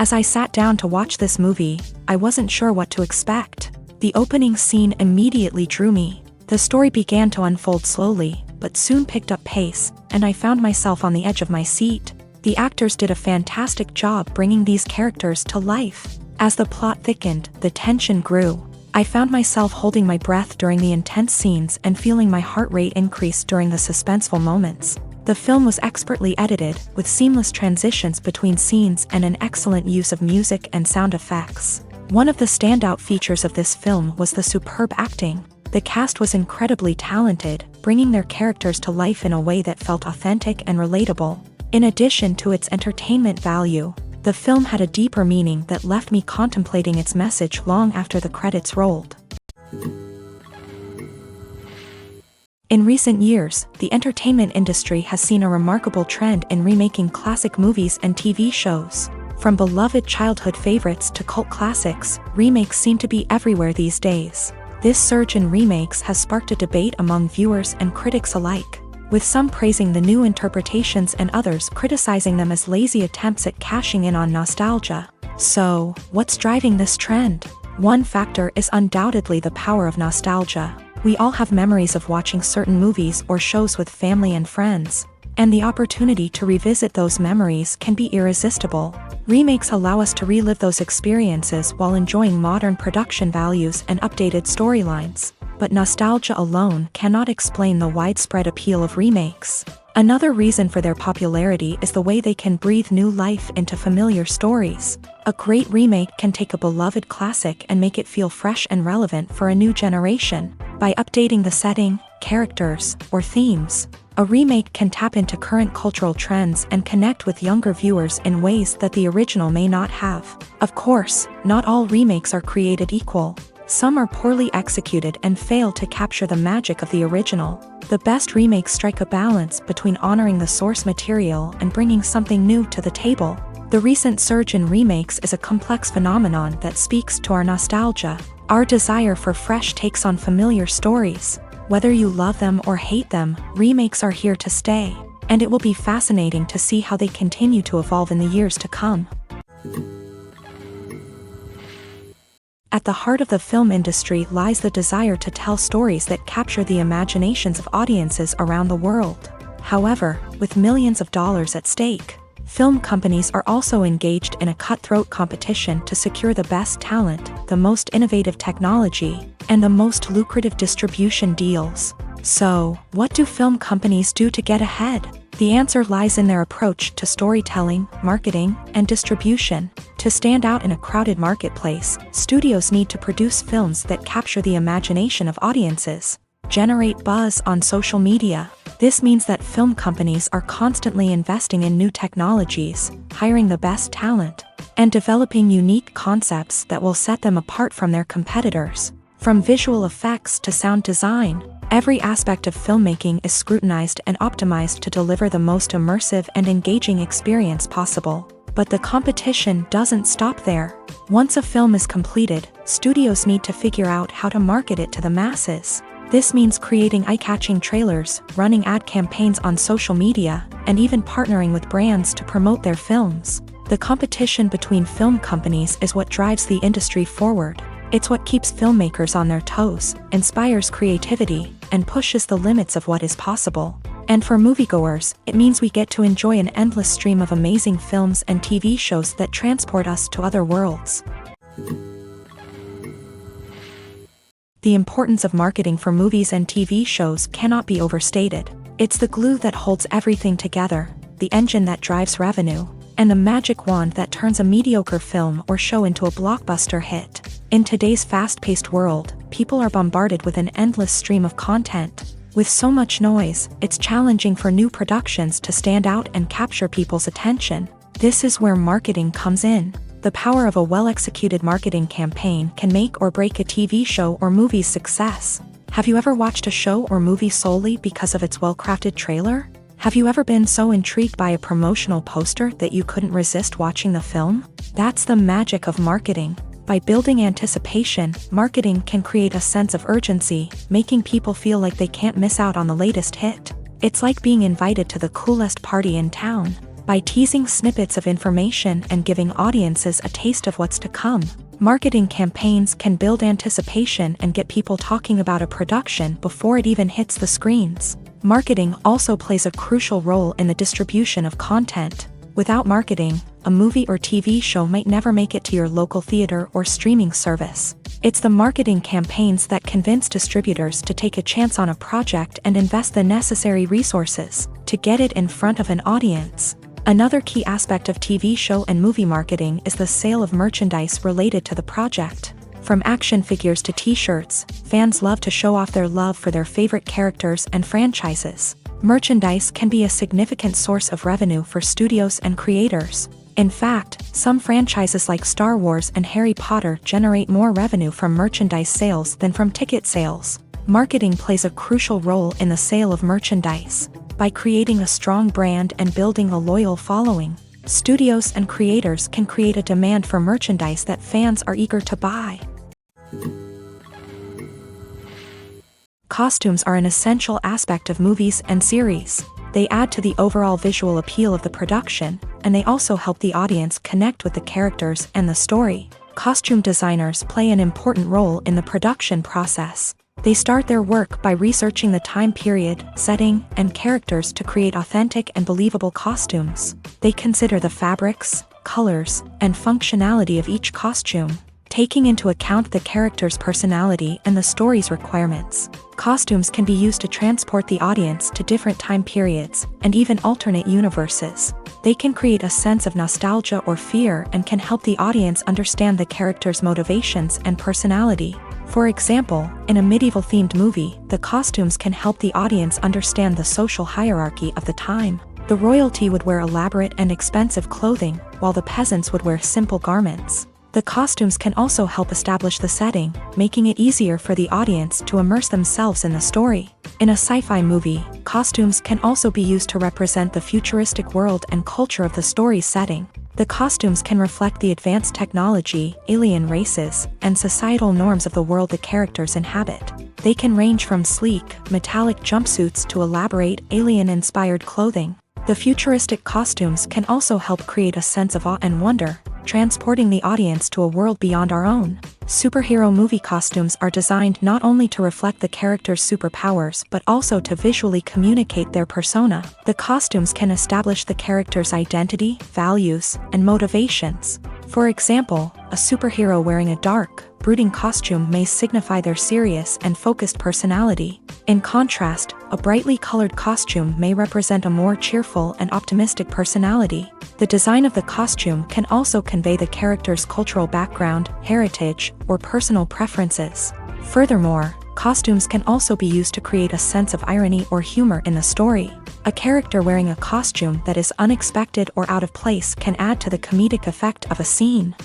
As I sat down to watch this movie, I wasn't sure what to expect. The opening scene immediately drew me. The story began to unfold slowly, but soon picked up pace, and I found myself on the edge of my seat. The actors did a fantastic job bringing these characters to life. As the plot thickened, the tension grew. I found myself holding my breath during the intense scenes and feeling my heart rate increase during the suspenseful moments. The film was expertly edited, with seamless transitions between scenes and an excellent use of music and sound effects. One of the standout features of this film was the superb acting. The cast was incredibly talented, bringing their characters to life in a way that felt authentic and relatable. In addition to its entertainment value, the film had a deeper meaning that left me contemplating its message long after the credits rolled. In recent years, the entertainment industry has seen a remarkable trend in remaking classic movies and TV shows. From beloved childhood favorites to cult classics, remakes seem to be everywhere these days. This surge in remakes has sparked a debate among viewers and critics alike, with some praising the new interpretations and others criticizing them as lazy attempts at cashing in on nostalgia. So, what's driving this trend? One factor is undoubtedly the power of nostalgia. We all have memories of watching certain movies or shows with family and friends, and the opportunity to revisit those memories can be irresistible. Remakes allow us to relive those experiences while enjoying modern production values and updated storylines. But nostalgia alone cannot explain the widespread appeal of remakes. Another reason for their popularity is the way they can breathe new life into familiar stories. A great remake can take a beloved classic and make it feel fresh and relevant for a new generation. By updating the setting, characters, or themes, a remake can tap into current cultural trends and connect with younger viewers in ways that the original may not have. Of course, not all remakes are created equal. Some are poorly executed and fail to capture the magic of the original. The best remakes strike a balance between honoring the source material and bringing something new to the table. The recent surge in remakes is a complex phenomenon that speaks to our nostalgia, our desire for fresh takes on familiar stories. Whether you love them or hate them, remakes are here to stay, and it will be fascinating to see how they continue to evolve in the years to come. At the heart of the film industry lies the desire to tell stories that capture the imaginations of audiences around the world. However, with millions of dollars at stake, film companies are also engaged in a cutthroat competition to secure the best talent, the most innovative technology, and the most lucrative distribution deals. So, what do film companies do to get ahead? The answer lies in their approach to storytelling, marketing, and distribution. To stand out in a crowded marketplace, studios need to produce films that capture the imagination of audiences, generate buzz on social media. This means that film companies are constantly investing in new technologies, hiring the best talent, and developing unique concepts that will set them apart from their competitors. From visual effects to sound design, every aspect of filmmaking is scrutinized and optimized to deliver the most immersive and engaging experience possible. But the competition doesn't stop there. Once a film is completed, studios need to figure out how to market it to the masses. This means creating eye-catching trailers, running ad campaigns on social media, and even partnering with brands to promote their films. The competition between film companies is what drives the industry forward. It's what keeps filmmakers on their toes, inspires creativity, and pushes the limits of what is possible. And for moviegoers, it means we get to enjoy an endless stream of amazing films and TV shows that transport us to other worlds. The importance of marketing for movies and TV shows cannot be overstated. It's the glue that holds everything together, the engine that drives revenue, and the magic wand that turns a mediocre film or show into a blockbuster hit. In today's fast-paced world, people are bombarded with an endless stream of content. With so much noise, it's challenging for new productions to stand out and capture people's attention. This is where marketing comes in. The power of a well-executed marketing campaign can make or break a TV show or movie's success. Have you ever watched a show or movie solely because of its well-crafted trailer? Have you ever been so intrigued by a promotional poster that you couldn't resist watching the film? That's the magic of marketing. By building anticipation, marketing can create a sense of urgency, making people feel like they can't miss out on the latest hit. It's like being invited to the coolest party in town. By teasing snippets of information and giving audiences a taste of what's to come, marketing campaigns can build anticipation and get people talking about a production before it even hits the screens. Marketing also plays a crucial role in the distribution of content. Without marketing, a movie or TV show might never make it to your local theater or streaming service. It's the marketing campaigns that convince distributors to take a chance on a project and invest the necessary resources to get it in front of an audience. Another key aspect of TV show and movie marketing is the sale of merchandise related to the project. From action figures to t-shirts, fans love to show off their love for their favorite characters and franchises. Merchandise can be a significant source of revenue for studios and creators. In fact, some franchises like Star Wars and Harry Potter generate more revenue from merchandise sales than from ticket sales. Marketing plays a crucial role in the sale of merchandise. By creating a strong brand and building a loyal following, studios and creators can create a demand for merchandise that fans are eager to buy. Costumes are an essential aspect of movies and series. They add to the overall visual appeal of the production, and they also help the audience connect with the characters and the story. Costume designers play an important role in the production process. They start their work by researching the time period, setting, and characters to create authentic and believable costumes. They consider the fabrics, colors, and functionality of each costume, taking into account the character's personality and the story's requirements. Costumes can be used to transport the audience to different time periods, and even alternate universes. They can create a sense of nostalgia or fear and can help the audience understand the character's motivations and personality. For example, in a medieval-themed movie, the costumes can help the audience understand the social hierarchy of the time. The royalty would wear elaborate and expensive clothing, while the peasants would wear simple garments. The costumes can also help establish the setting, making it easier for the audience to immerse themselves in the story. In a sci-fi movie, costumes can also be used to represent the futuristic world and culture of the story's setting. The costumes can reflect the advanced technology, alien races, and societal norms of the world the characters inhabit. They can range from sleek, metallic jumpsuits to elaborate, alien-inspired clothing. The futuristic costumes can also help create a sense of awe and wonder, transporting the audience to a world beyond our own. Superhero movie costumes are designed not only to reflect the character's superpowers but also to visually communicate their persona. The costumes can establish the character's identity, values, and motivations. For example, a superhero wearing a dark, brooding costume may signify their serious and focused personality. In contrast, a brightly colored costume may represent a more cheerful and optimistic personality. The design of the costume can also convey the character's cultural background, heritage, or personal preferences. Furthermore, costumes can also be used to create a sense of irony or humor in the story. A character wearing a costume that is unexpected or out of place can add to the comedic effect of a scene.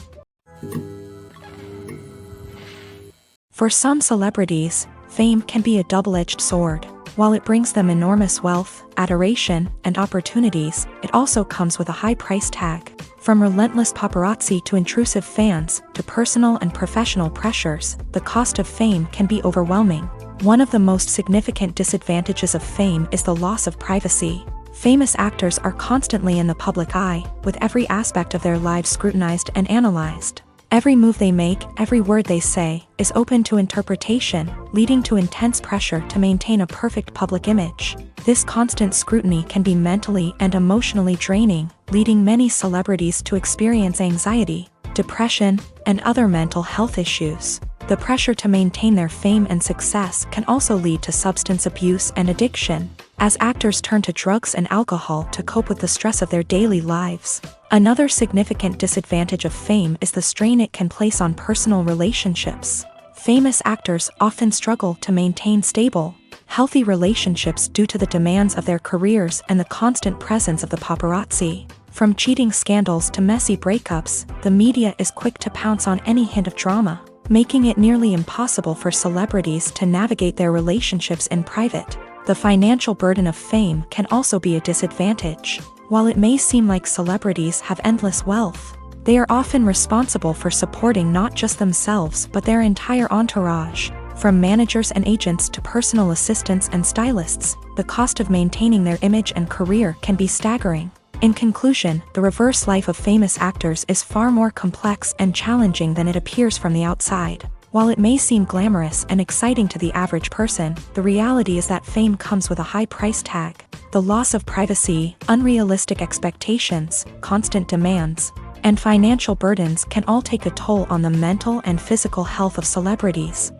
For some celebrities, fame can be a double-edged sword. While it brings them enormous wealth, adoration, and opportunities, it also comes with a high price tag. From relentless paparazzi to intrusive fans, to personal and professional pressures, the cost of fame can be overwhelming. One of the most significant disadvantages of fame is the loss of privacy. Famous actors are constantly in the public eye, with every aspect of their lives scrutinized and analyzed. Every move they make, every word they say, is open to interpretation, leading to intense pressure to maintain a perfect public image. This constant scrutiny can be mentally and emotionally draining, leading many celebrities to experience anxiety, depression, and other mental health issues. The pressure to maintain their fame and success can also lead to substance abuse and addiction, as actors turn to drugs and alcohol to cope with the stress of their daily lives. Another significant disadvantage of fame is the strain it can place on personal relationships. Famous actors often struggle to maintain stable, healthy relationships due to the demands of their careers and the constant presence of the paparazzi. From cheating scandals to messy breakups, the media is quick to pounce on any hint of drama, making it nearly impossible for celebrities to navigate their relationships in private. The financial burden of fame can also be a disadvantage. While it may seem like celebrities have endless wealth, they are often responsible for supporting not just themselves but their entire entourage. From managers and agents to personal assistants and stylists, the cost of maintaining their image and career can be staggering. In conclusion, the reverse life of famous actors is far more complex and challenging than it appears from the outside. While it may seem glamorous and exciting to the average person, the reality is that fame comes with a high price tag. The loss of privacy, unrealistic expectations, constant demands, and financial burdens can all take a toll on the mental and physical health of celebrities.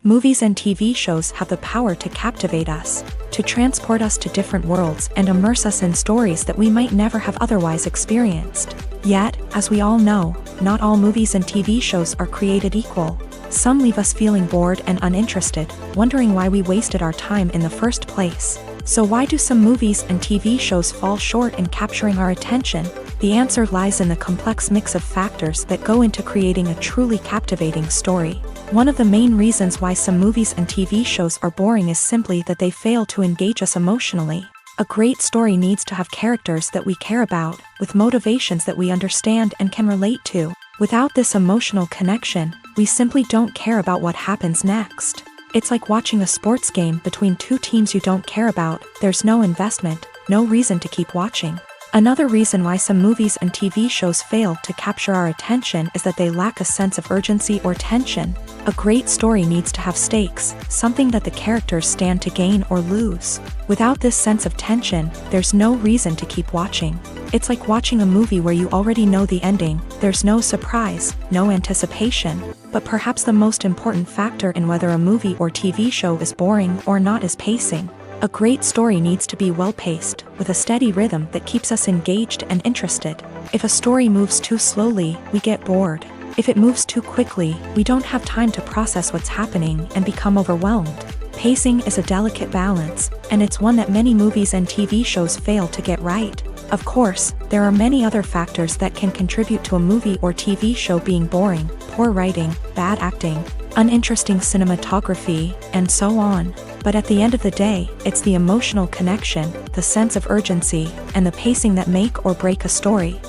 Movies and TV shows have the power to captivate us, to transport us to different worlds and immerse us in stories that we might never have otherwise experienced. Yet, as we all know, not all movies and TV shows are created equal. Some leave us feeling bored and uninterested, wondering why we wasted our time in the first place. So why do some movies and TV shows fall short in capturing our attention? The answer lies in the complex mix of factors that go into creating a truly captivating story. One of the main reasons why some movies and TV shows are boring is simply that they fail to engage us emotionally. A great story needs to have characters that we care about, with motivations that we understand and can relate to. Without this emotional connection, we simply don't care about what happens next. It's like watching a sports game between two teams you don't care about. There's no investment, no reason to keep watching. Another reason why some movies and TV shows fail to capture our attention is that they lack a sense of urgency or tension. A great story needs to have stakes, something that the characters stand to gain or lose. Without this sense of tension, there's no reason to keep watching. It's like watching a movie where you already know the ending. There's no surprise, no anticipation. But perhaps the most important factor in whether a movie or TV show is boring or not is pacing. A great story needs to be well-paced, with a steady rhythm that keeps us engaged and interested. If a story moves too slowly, we get bored. If it moves too quickly, we don't have time to process what's happening and become overwhelmed. Pacing is a delicate balance, and it's one that many movies and TV shows fail to get right. Of course, there are many other factors that can contribute to a movie or TV show being boring: poor writing, bad acting, uninteresting cinematography, and so on. But at the end of the day, it's the emotional connection, the sense of urgency, and the pacing that make or break a story.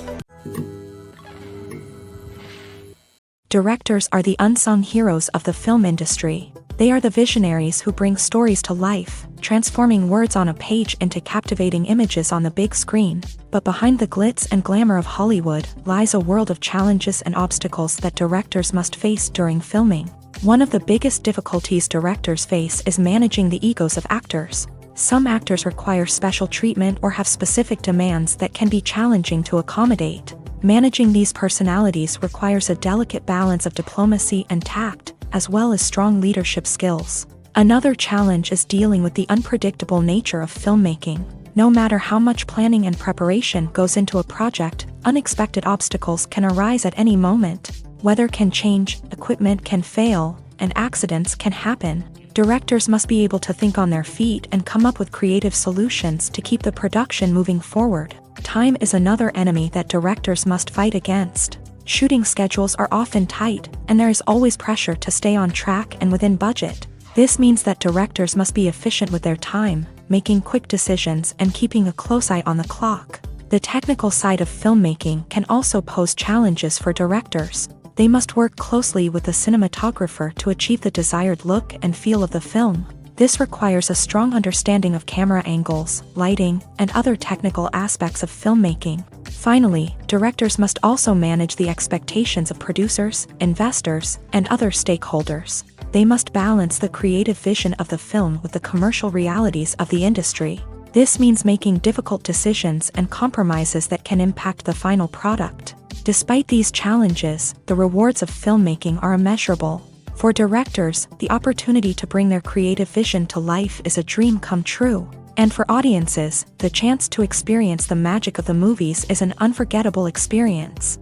Directors are the unsung heroes of the film industry. They are the visionaries who bring stories to life, transforming words on a page into captivating images on the big screen. But behind the glitz and glamour of Hollywood lies a world of challenges and obstacles that directors must face during filming. One of the biggest difficulties directors face is managing the egos of actors. Some actors require special treatment or have specific demands that can be challenging to accommodate. Managing these personalities requires a delicate balance of diplomacy and tact, as well as strong leadership skills. Another challenge is dealing with the unpredictable nature of filmmaking. No matter how much planning and preparation goes into a project, unexpected obstacles can arise at any moment. Weather can change, equipment can fail, and accidents can happen. Directors must be able to think on their feet and come up with creative solutions to keep the production moving forward. Time is another enemy that directors must fight against. Shooting schedules are often tight, and there is always pressure to stay on track and within budget. This means that directors must be efficient with their time, making quick decisions and keeping a close eye on the clock. The technical side of filmmaking can also pose challenges for directors. They must work closely with the cinematographer to achieve the desired look and feel of the film. This requires a strong understanding of camera angles, lighting, and other technical aspects of filmmaking. Finally, directors must also manage the expectations of producers, investors, and other stakeholders. They must balance the creative vision of the film with the commercial realities of the industry. This means making difficult decisions and compromises that can impact the final product. Despite these challenges, the rewards of filmmaking are immeasurable. For directors, the opportunity to bring their creative vision to life is a dream come true. And for audiences, the chance to experience the magic of the movies is an unforgettable experience.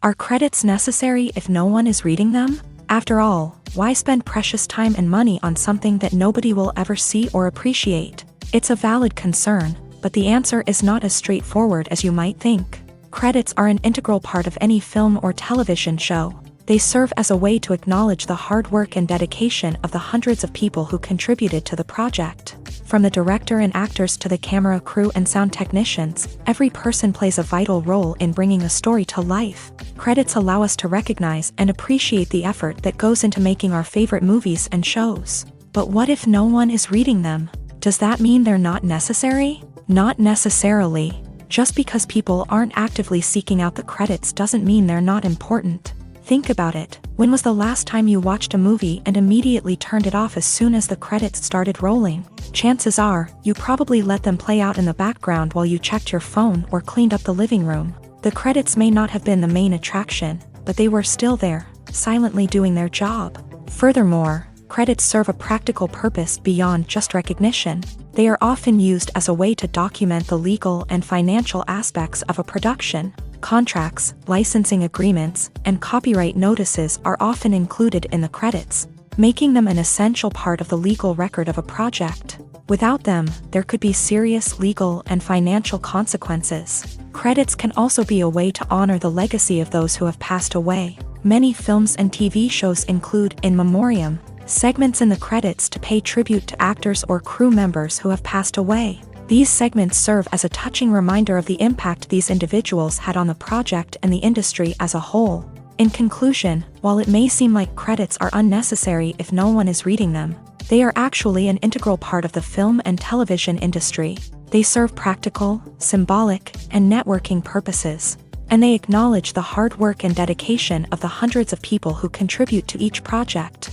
Are credits necessary if no one is reading them? After all, why spend precious time and money on something that nobody will ever see or appreciate? It's a valid concern, but the answer is not as straightforward as you might think. Credits are an integral part of any film or television show. They serve as a way to acknowledge the hard work and dedication of the hundreds of people who contributed to the project. From the director and actors to the camera crew and sound technicians, every person plays a vital role in bringing a story to life. Credits allow us to recognize and appreciate the effort that goes into making our favorite movies and shows. But what if no one is reading them? Does that mean they're not necessary? Not necessarily. Just because people aren't actively seeking out the credits doesn't mean they're not important. Think about it. When was the last time you watched a movie and immediately turned it off as soon as the credits started rolling? Chances are, you probably let them play out in the background while you checked your phone or cleaned up the living room. The credits may not have been the main attraction, but they were still there, silently doing their job. Furthermore, credits serve a practical purpose beyond just recognition. They are often used as a way to document the legal and financial aspects of a production. Contracts, licensing agreements, and copyright notices are often included in the credits, making them an essential part of the legal record of a project. Without them, there could be serious legal and financial consequences. Credits can also be a way to honor the legacy of those who have passed away. Many films and TV shows include in memoriam segments in the credits to pay tribute to actors or crew members who have passed away. These segments serve as a touching reminder of the impact these individuals had on the project and the industry as a whole. In conclusion, while it may seem like credits are unnecessary if no one is reading them, they are actually an integral part of the film and television industry. They serve practical, symbolic, and networking purposes, and they acknowledge the hard work and dedication of the hundreds of people who contribute to each project.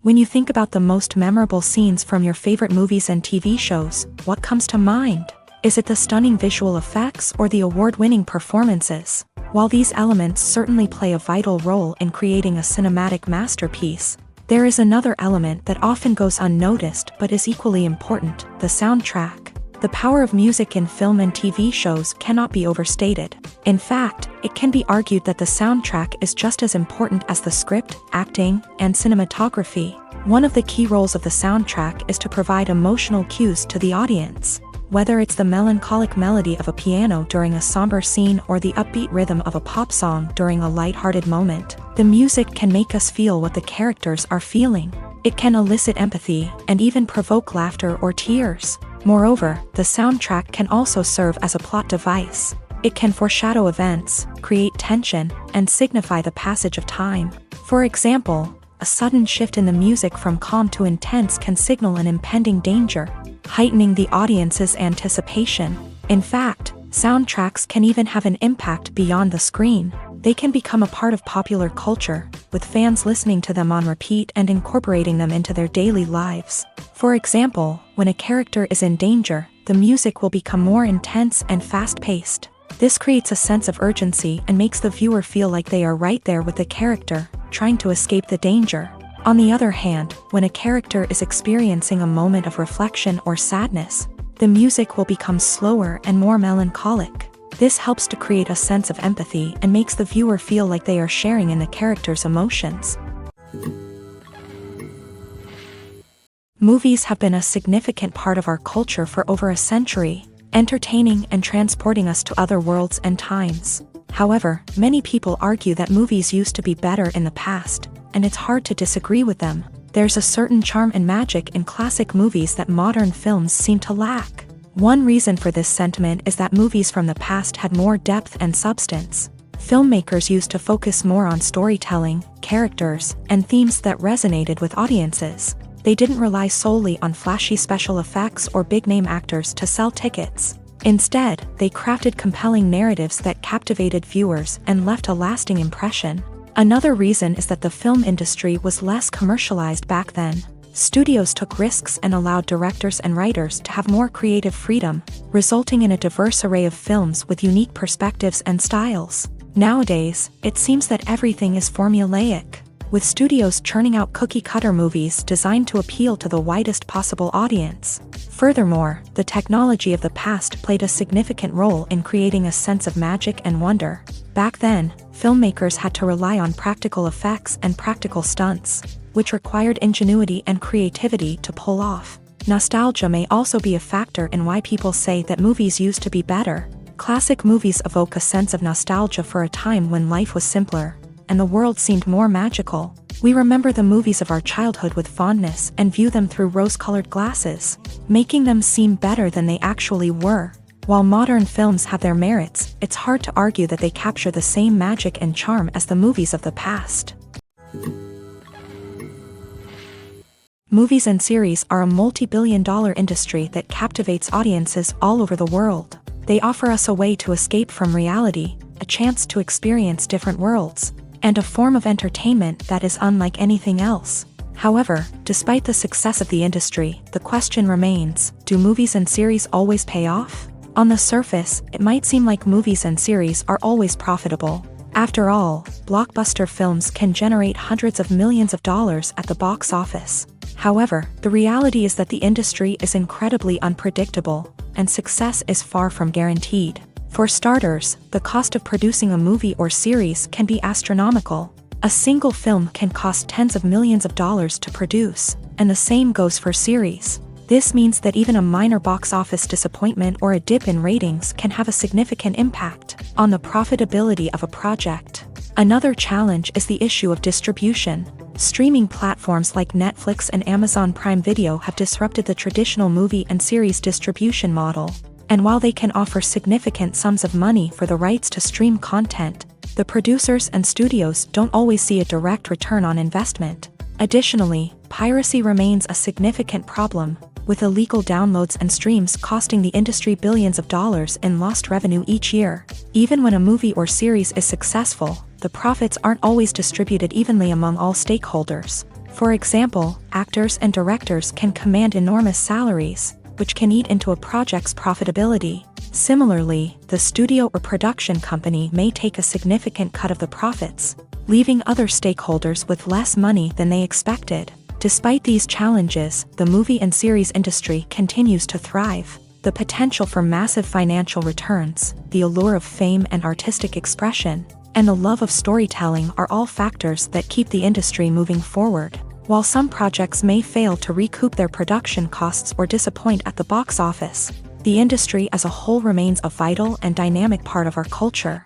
When you think about the most memorable scenes from your favorite movies and TV shows, what comes to mind? Is it the stunning visual effects or the award-winning performances? While these elements certainly play a vital role in creating a cinematic masterpiece, there is another element that often goes unnoticed but is equally important: the soundtrack. The power of music in film and TV shows cannot be overstated. In fact, it can be argued that the soundtrack is just as important as the script, acting, and cinematography. One of the key roles of the soundtrack is to provide emotional cues to the audience. Whether it's the melancholic melody of a piano during a somber scene or the upbeat rhythm of a pop song during a lighthearted moment, the music can make us feel what the characters are feeling. It can elicit empathy and even provoke laughter or tears. Moreover, the soundtrack can also serve as a plot device. It can foreshadow events, create tension, and signify the passage of time. For example, a sudden shift in the music from calm to intense can signal an impending danger, heightening the audience's anticipation. In fact, soundtracks can even have an impact beyond the screen. They can become a part of popular culture, with fans listening to them on repeat and incorporating them into their daily lives. For example, when a character is in danger, the music will become more intense and fast-paced. This creates a sense of urgency and makes the viewer feel like they are right there with the character, trying to escape the danger. On the other hand, when a character is experiencing a moment of reflection or sadness, the music will become slower and more melancholic. This helps to create a sense of empathy and makes the viewer feel like they are sharing in the character's emotions. Movies have been a significant part of our culture for over a century, entertaining and transporting us to other worlds and times. However, many people argue that movies used to be better in the past, and it's hard to disagree with them. There's a certain charm and magic in classic movies that modern films seem to lack. One reason for this sentiment is that movies from the past had more depth and substance. Filmmakers used to focus more on storytelling, characters, and themes that resonated with audiences. They didn't rely solely on flashy special effects or big-name actors to sell tickets. Instead, they crafted compelling narratives that captivated viewers and left a lasting impression. Another reason is that the film industry was less commercialized back then. Studios took risks and allowed directors and writers to have more creative freedom, resulting in a diverse array of films with unique perspectives and styles. Nowadays, it seems that everything is formulaic, with studios churning out cookie-cutter movies designed to appeal to the widest possible audience. Furthermore, the technology of the past played a significant role in creating a sense of magic and wonder. Back then, filmmakers had to rely on practical effects and practical stunts, which required ingenuity and creativity to pull off. Nostalgia may also be a factor in why people say that movies used to be better. Classic movies evoke a sense of nostalgia for a time when life was simpler, and the world seemed more magical. We remember the movies of our childhood with fondness and view them through rose-colored glasses, making them seem better than they actually were. While modern films have their merits, it's hard to argue that they capture the same magic and charm as the movies of the past. Movies and series are a multi-billion-dollar industry that captivates audiences all over the world. They offer us a way to escape from reality, a chance to experience different worlds, and a form of entertainment that is unlike anything else. However, despite the success of the industry, the question remains, do movies and series always pay off? On the surface, it might seem like movies and series are always profitable. After all, blockbuster films can generate hundreds of millions of dollars at the box office. However, the reality is that the industry is incredibly unpredictable, and success is far from guaranteed. For starters, the cost of producing a movie or series can be astronomical. A single film can cost tens of millions of dollars to produce, and the same goes for series. This means that even a minor box office disappointment or a dip in ratings can have a significant impact on the profitability of a project. Another challenge is the issue of distribution. Streaming platforms like Netflix and Amazon Prime Video have disrupted the traditional movie and series distribution model. And while they can offer significant sums of money for the rights to stream content, the producers and studios don't always see a direct return on investment. Additionally, piracy remains a significant problem, with illegal downloads and streams costing the industry billions of dollars in lost revenue each year. Even when a movie or series is successful, the profits aren't always distributed evenly among all stakeholders. For example, actors and directors can command enormous salaries, which can eat into a project's profitability. Similarly, the studio or production company may take a significant cut of the profits, leaving other stakeholders with less money than they expected. Despite these challenges, the movie and series industry continues to thrive. The potential for massive financial returns, the allure of fame and artistic expression, and the love of storytelling are all factors that keep the industry moving forward. While some projects may fail to recoup their production costs or disappoint at the box office, the industry as a whole remains a vital and dynamic part of our culture.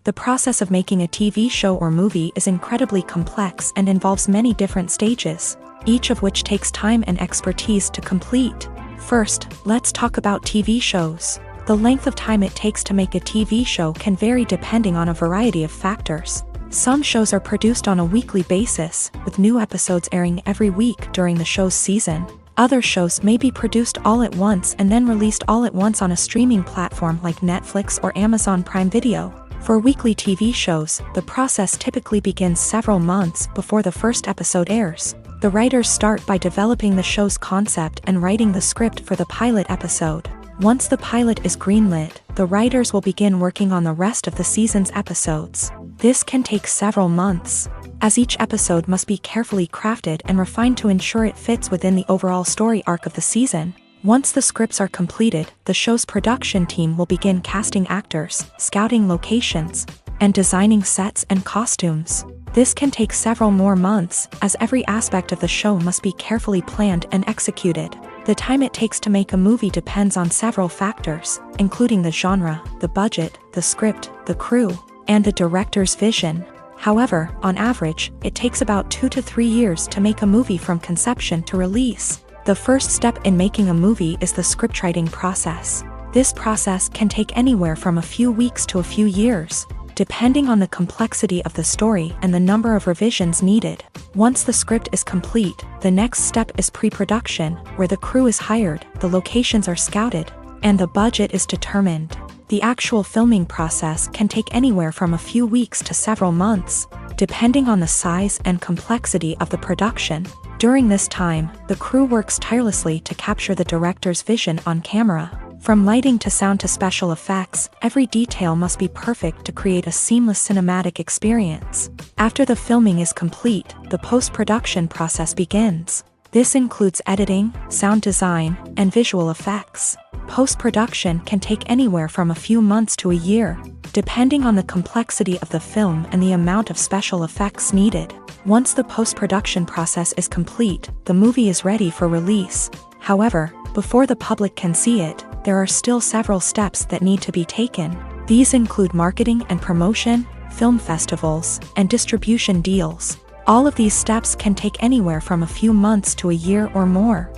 The process of making a TV show or movie is incredibly complex and involves many different stages, each of which takes time and expertise to complete. First, let's talk about TV shows. The length of time it takes to make a TV show can vary depending on a variety of factors. Some shows are produced on a weekly basis, with new episodes airing every week during the show's season. Other shows may be produced all at once and then released all at once on a streaming platform like Netflix or Amazon Prime Video. For weekly TV shows, the process typically begins several months before the first episode airs. The writers start by developing the show's concept and writing the script for the pilot episode. Once the pilot is greenlit, the writers will begin working on the rest of the season's episodes. This can take several months, as each episode must be carefully crafted and refined to ensure it fits within the overall story arc of the season. Once the scripts are completed, the show's production team will begin casting actors, scouting locations, and designing sets and costumes. This can take several more months, as every aspect of the show must be carefully planned and executed. The time it takes to make a movie depends on several factors, including the genre, the budget, the script, the crew, and the director's vision. However, on average, it takes about 2 to 3 years to make a movie from conception to release. The first step in making a movie is the scriptwriting process. This process can take anywhere from a few weeks to a few years, depending on the complexity of the story and the number of revisions needed. Once the script is complete, the next step is pre-production, where the crew is hired, the locations are scouted, and the budget is determined. The actual filming process can take anywhere from a few weeks to several months, depending on the size and complexity of the production. During this time, the crew works tirelessly to capture the director's vision on camera. From lighting to sound to special effects, every detail must be perfect to create a seamless cinematic experience. After the filming is complete, the post-production process begins. This includes editing, sound design, and visual effects. Post-production can take anywhere from a few months to a year, depending on the complexity of the film and the amount of special effects needed. Once the post-production process is complete, the movie is ready for release. However, before the public can see it, there are still several steps that need to be taken. These include marketing and promotion, film festivals, and distribution deals. All of these steps can take anywhere from a few months to a year or more.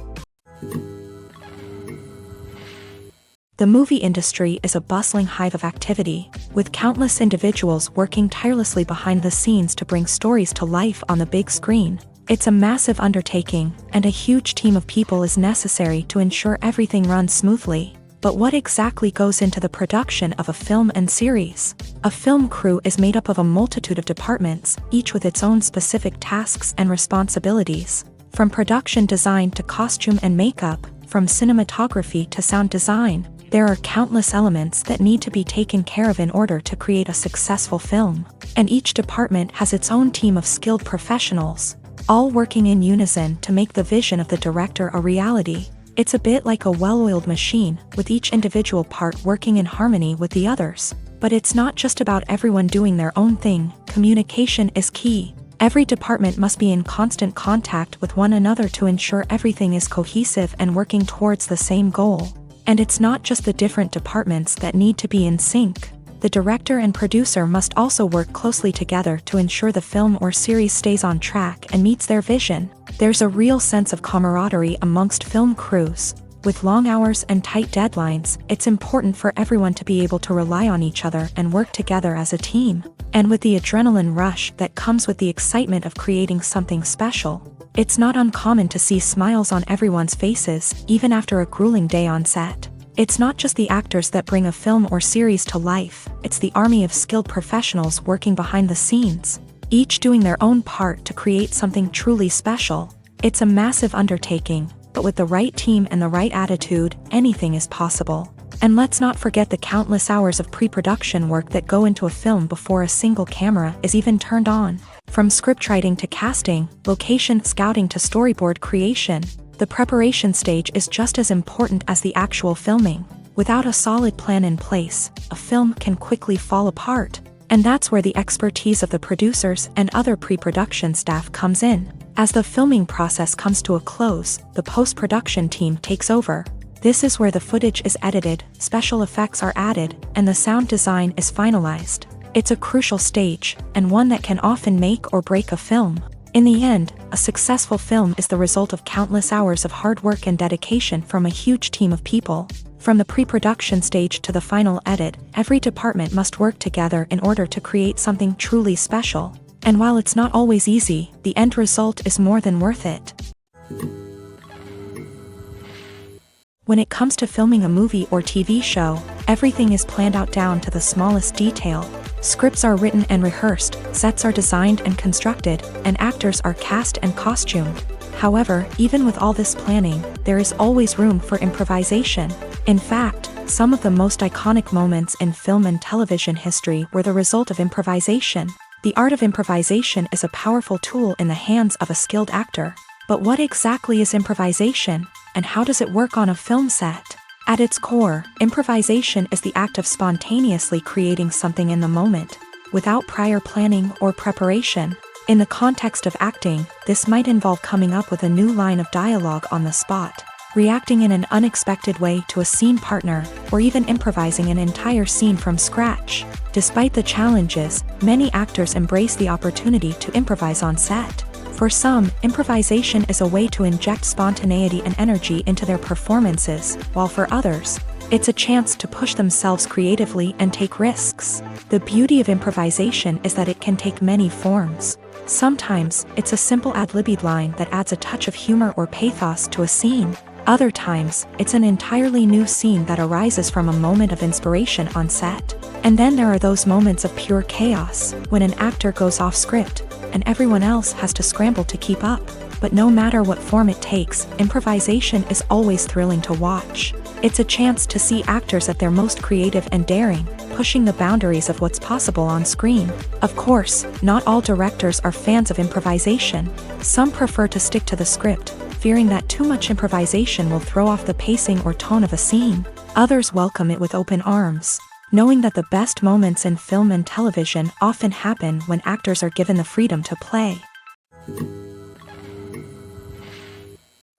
The movie industry is a bustling hive of activity, with countless individuals working tirelessly behind the scenes to bring stories to life on the big screen. It's a massive undertaking, and a huge team of people is necessary to ensure everything runs smoothly. But what exactly goes into the production of a film and series? A film crew is made up of a multitude of departments, each with its own specific tasks and responsibilities. From production design to costume and makeup, from cinematography to sound design, there are countless elements that need to be taken care of in order to create a successful film. And each department has its own team of skilled professionals, all working in unison to make the vision of the director a reality. It's a bit like a well-oiled machine, with each individual part working in harmony with the others. But it's not just about everyone doing their own thing. Communication is key. Every department must be in constant contact with one another to ensure everything is cohesive and working towards the same goal. And it's not just the different departments that need to be in sync. The director and producer must also work closely together to ensure the film or series stays on track and meets their vision. There's a real sense of camaraderie amongst film crews. With long hours and tight deadlines, it's important for everyone to be able to rely on each other and work together as a team. And with the adrenaline rush that comes with the excitement of creating something special, it's not uncommon to see smiles on everyone's faces, even after a grueling day on set. It's not just the actors that bring a film or series to life, it's the army of skilled professionals working behind the scenes, each doing their own part to create something truly special. It's a massive undertaking, but with the right team and the right attitude, anything is possible. And let's not forget the countless hours of pre-production work that go into a film before a single camera is even turned on. From scriptwriting to casting, location scouting to storyboard creation, the preparation stage is just as important as the actual filming. Without a solid plan in place, a film can quickly fall apart. And that's where the expertise of the producers and other pre-production staff comes in. As the filming process comes to a close, the post-production team takes over. This is where the footage is edited, special effects are added, and the sound design is finalized. It's a crucial stage, and one that can often make or break a film. In the end, a successful film is the result of countless hours of hard work and dedication from a huge team of people. From the pre-production stage to the final edit, every department must work together in order to create something truly special. And while it's not always easy, the end result is more than worth it. When it comes to filming a movie or TV show, everything is planned out down to the smallest detail. Scripts are written and rehearsed, sets are designed and constructed, and actors are cast and costumed. However, even with all this planning, there is always room for improvisation. In fact, some of the most iconic moments in film and television history were the result of improvisation. The art of improvisation is a powerful tool in the hands of a skilled actor. But what exactly is improvisation, and how does it work on a film set? At its core, improvisation is the act of spontaneously creating something in the moment, without prior planning or preparation. In the context of acting, this might involve coming up with a new line of dialogue on the spot, reacting in an unexpected way to a scene partner, or even improvising an entire scene from scratch. Despite the challenges, many actors embrace the opportunity to improvise on set. For some, improvisation is a way to inject spontaneity and energy into their performances, while for others, It's a chance to push themselves creatively and take risks. The beauty of improvisation is that it can take many forms. Sometimes, it's a simple ad-libbed line that adds a touch of humor or pathos to a scene. Other times, it's an entirely new scene that arises from a moment of inspiration on set. And then there are those moments of pure chaos, when an actor goes off script, and everyone else has to scramble to keep up. But no matter what form it takes, improvisation is always thrilling to watch. It's a chance to see actors at their most creative and daring, pushing the boundaries of what's possible on screen. Of course, not all directors are fans of improvisation. Some prefer to stick to the script, fearing that too much improvisation will throw off the pacing or tone of a scene. Others welcome it with open arms, knowing that the best moments in film and television often happen when actors are given the freedom to play.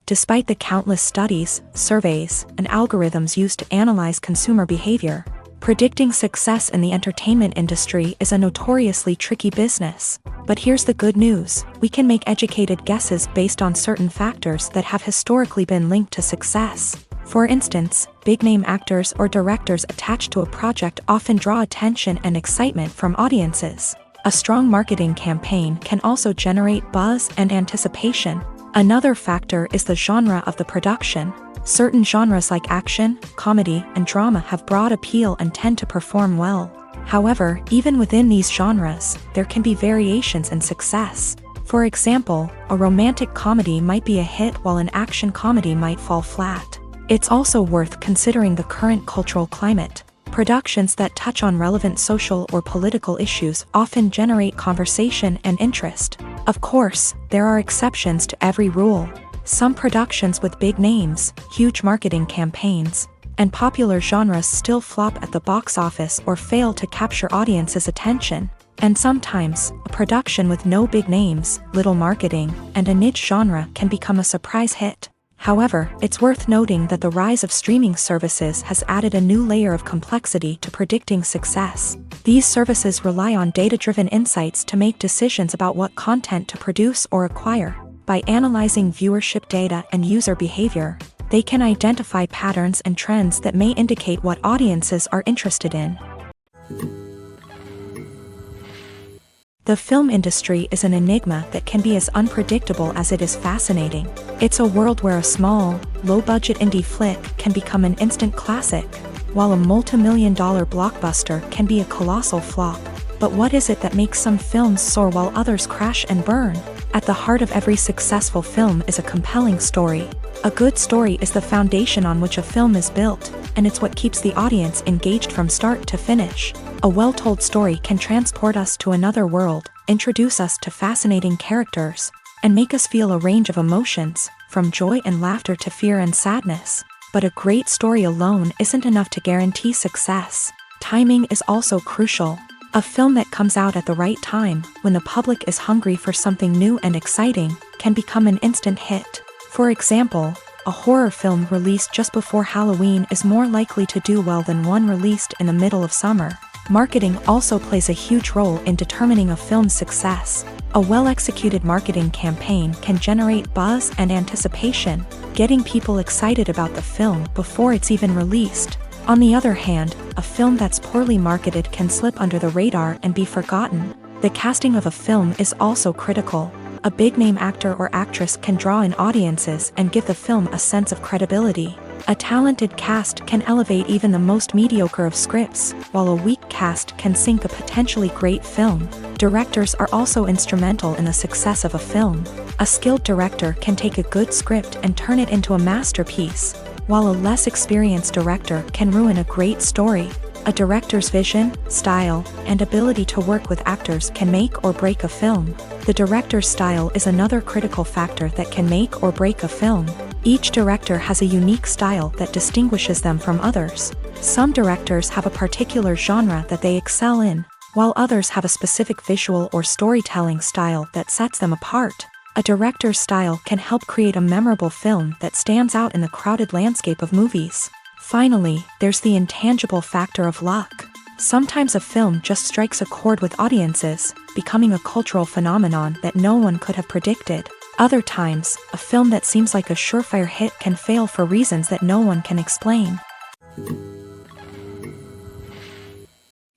Despite the countless studies, surveys, and algorithms used to analyze consumer behavior, predicting success in the entertainment industry is a notoriously tricky business. But here's the good news: we can make educated guesses based on certain factors that have historically been linked to success. For instance, big-name actors or directors attached to a project often draw attention and excitement from audiences. A strong marketing campaign can also generate buzz and anticipation. Another factor is the genre of the production. Certain genres like action, comedy, and drama have broad appeal and tend to perform well. However, even within these genres, there can be variations in success. For example, a romantic comedy might be a hit while an action comedy might fall flat. It's also worth considering the current cultural climate. Productions that touch on relevant social or political issues often generate conversation and interest. Of course, there are exceptions to every rule. Some productions with big names, huge marketing campaigns, and popular genres still flop at the box office or fail to capture audiences' attention. And sometimes, a production with no big names, little marketing, and a niche genre can become a surprise hit. However, it's worth noting that the rise of streaming services has added a new layer of complexity to predicting success. These services rely on data-driven insights to make decisions about what content to produce or acquire. By analyzing viewership data and user behavior, they can identify patterns and trends that may indicate what audiences are interested in. The film industry is an enigma that can be as unpredictable as it is fascinating. It's a world where a small, low-budget indie flick can become an instant classic, while a multi-million-dollar blockbuster can be a colossal flop. But what is it that makes some films soar while others crash and burn? At the heart of every successful film is a compelling story. A good story is the foundation on which a film is built, and it's what keeps the audience engaged from start to finish. A well-told story can transport us to another world, introduce us to fascinating characters, and make us feel a range of emotions, from joy and laughter to fear and sadness. But a great story alone isn't enough to guarantee success. Timing is also crucial. A film that comes out at the right time, when the public is hungry for something new and exciting, can become an instant hit. For example, a horror film released just before Halloween is more likely to do well than one released in the middle of summer. Marketing also plays a huge role in determining a film's success. A well-executed marketing campaign can generate buzz and anticipation, getting people excited about the film before it's even released. On the other hand, a film that's poorly marketed can slip under the radar and be forgotten. The casting of a film is also critical. A big-name actor or actress can draw in audiences and give the film a sense of credibility. A talented cast can elevate even the most mediocre of scripts, while a weak cast can sink a potentially great film. Directors are also instrumental in the success of a film. A skilled director can take a good script and turn it into a masterpiece, while a less experienced director can ruin a great story. A director's vision, style, and ability to work with actors can make or break a film. The director's style is another critical factor that can make or break a film. Each director has a unique style that distinguishes them from others. Some directors have a particular genre that they excel in, while others have a specific visual or storytelling style that sets them apart. A director's style can help create a memorable film that stands out in the crowded landscape of movies. Finally, there's the intangible factor of luck. Sometimes a film just strikes a chord with audiences, becoming a cultural phenomenon that no one could have predicted. Other times, a film that seems like a surefire hit can fail for reasons that no one can explain.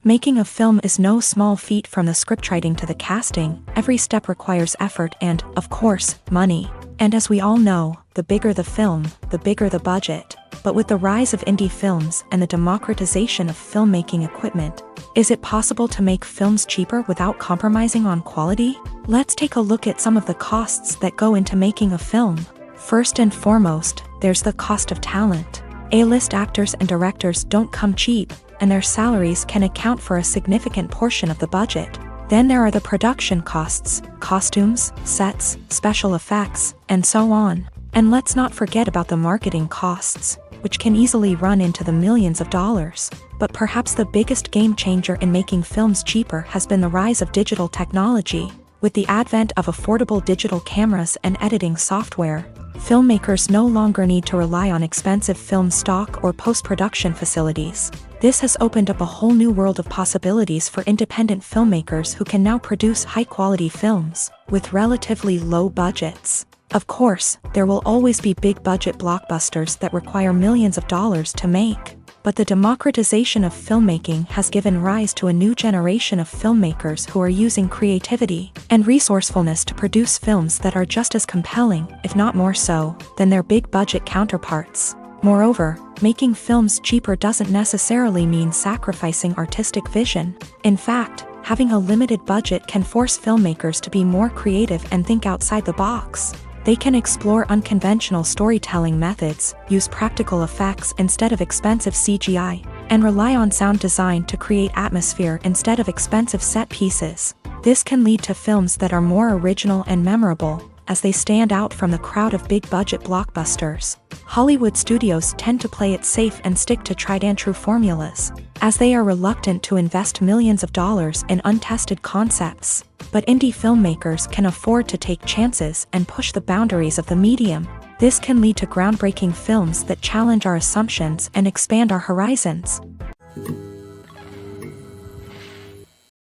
Making a film is no small feat. From the scriptwriting to the casting, every step requires effort and, of course, money. And as we all know, the bigger the film, the bigger the budget. But with the rise of indie films and the democratization of filmmaking equipment, is it possible to make films cheaper without compromising on quality? Let's take a look at some of the costs that go into making a film. First and foremost, there's the cost of talent. A-list actors and directors don't come cheap, and their salaries can account for a significant portion of the budget. Then there are the production costs, costumes, sets, special effects, and so on. And let's not forget about the marketing costs, which can easily run into the millions of dollars. But perhaps the biggest game changer in making films cheaper has been the rise of digital technology. With the advent of affordable digital cameras and editing software, filmmakers no longer need to rely on expensive film stock or post-production facilities. This has opened up a whole new world of possibilities for independent filmmakers who can now produce high-quality films with relatively low budgets. Of course, there will always be big-budget blockbusters that require millions of dollars to make. But the democratization of filmmaking has given rise to a new generation of filmmakers who are using creativity and resourcefulness to produce films that are just as compelling, if not more so, than their big-budget counterparts. Moreover, making films cheaper doesn't necessarily mean sacrificing artistic vision. In fact, having a limited budget can force filmmakers to be more creative and think outside the box. They can explore unconventional storytelling methods, use practical effects instead of expensive CGI, and rely on sound design to create atmosphere instead of expensive set pieces. This can lead to films that are more original and memorable, as they stand out from the crowd of big-budget blockbusters. Hollywood studios tend to play it safe and stick to tried-and-true formulas, as they are reluctant to invest millions of dollars in untested concepts. But indie filmmakers can afford to take chances and push the boundaries of the medium. This can lead to groundbreaking films that challenge our assumptions and expand our horizons.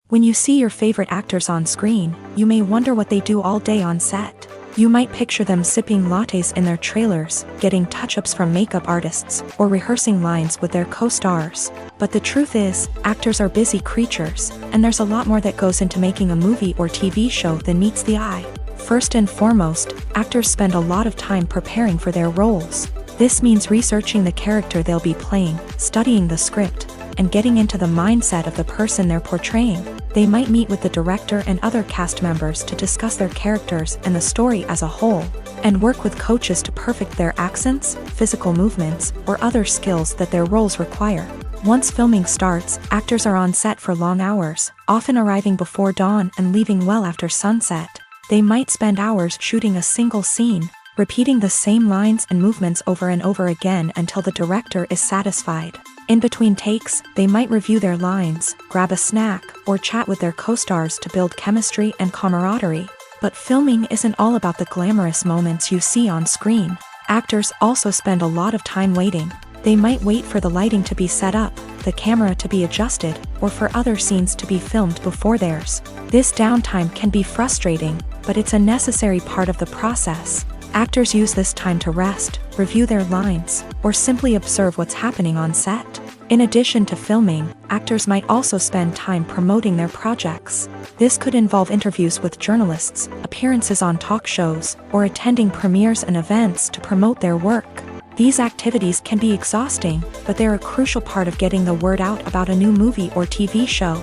When you see your favorite actors on screen, you may wonder what they do all day on set. You might picture them sipping lattes in their trailers, getting touch-ups from makeup artists, or rehearsing lines with their co-stars. But the truth is, actors are busy creatures, and there's a lot more that goes into making a movie or TV show than meets the eye. First and foremost, actors spend a lot of time preparing for their roles. This means researching the character they'll be playing, studying the script, and getting into the mindset of the person they're portraying. They might meet with the director and other cast members to discuss their characters and the story as a whole, and work with coaches to perfect their accents, physical movements, or other skills that their roles require. Once filming starts, actors are on set for long hours, often arriving before dawn and leaving well after sunset. They might spend hours shooting a single scene, repeating the same lines and movements over and over again until the director is satisfied. In between takes, they might review their lines, grab a snack, or chat with their co-stars to build chemistry and camaraderie. But filming isn't all about the glamorous moments you see on screen. Actors also spend a lot of time waiting. They might wait for the lighting to be set up, the camera to be adjusted, or for other scenes to be filmed before theirs. This downtime can be frustrating, but it's a necessary part of the process. Actors use this time to rest, review their lines, or simply observe what's happening on set. In addition to filming, actors might also spend time promoting their projects. This could involve interviews with journalists, appearances on talk shows, or attending premieres and events to promote their work. These activities can be exhausting, but they're a crucial part of getting the word out about a new movie or TV show.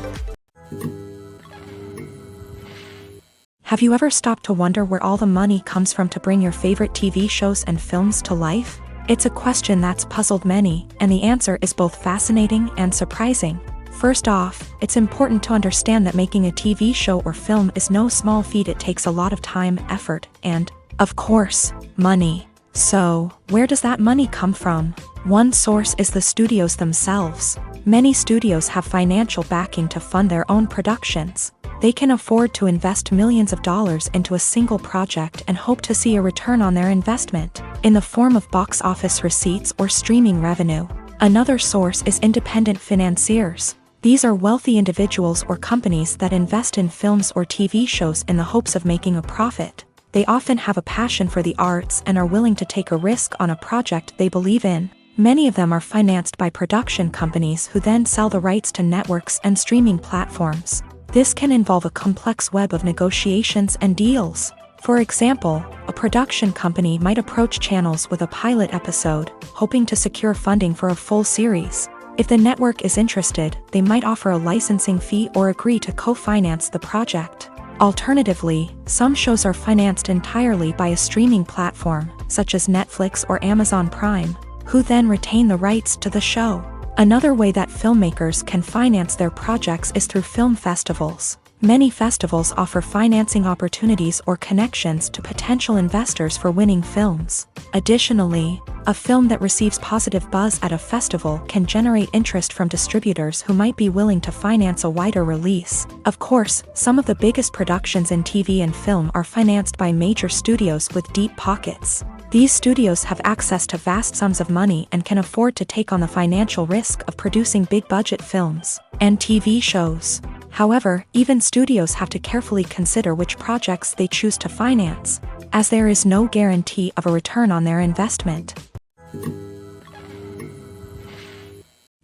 Have you ever stopped to wonder where all the money comes from to bring your favorite TV shows and films to life? It's a question that's puzzled many, and the answer is both fascinating and surprising. First off, it's important to understand that making a TV show or film is no small feat. It takes a lot of time, effort, and, of course, money. So, where does that money come from? One source is the studios themselves. Many studios have financial backing to fund their own productions. They can afford to invest millions of dollars into a single project and hope to see a return on their investment, in the form of box office receipts or streaming revenue. Another source is independent financiers. These are wealthy individuals or companies that invest in films or TV shows in the hopes of making a profit. They often have a passion for the arts and are willing to take a risk on a project they believe in. Many of them are financed by production companies who then sell the rights to networks and streaming platforms. This can involve a complex web of negotiations and deals. For example, a production company might approach channels with a pilot episode, hoping to secure funding for a full series. If the network is interested, they might offer a licensing fee or agree to co-finance the project. Alternatively, some shows are financed entirely by a streaming platform, such as Netflix or Amazon Prime, who then retain the rights to the show. Another way that filmmakers can finance their projects is through film festivals. Many festivals offer financing opportunities or connections to potential investors for winning films. Additionally, a film that receives positive buzz at a festival can generate interest from distributors who might be willing to finance a wider release. Of course, some of the biggest productions in TV and film are financed by major studios with deep pockets. These studios have access to vast sums of money and can afford to take on the financial risk of producing big-budget films and TV shows. However, even studios have to carefully consider which projects they choose to finance, as there is no guarantee of a return on their investment.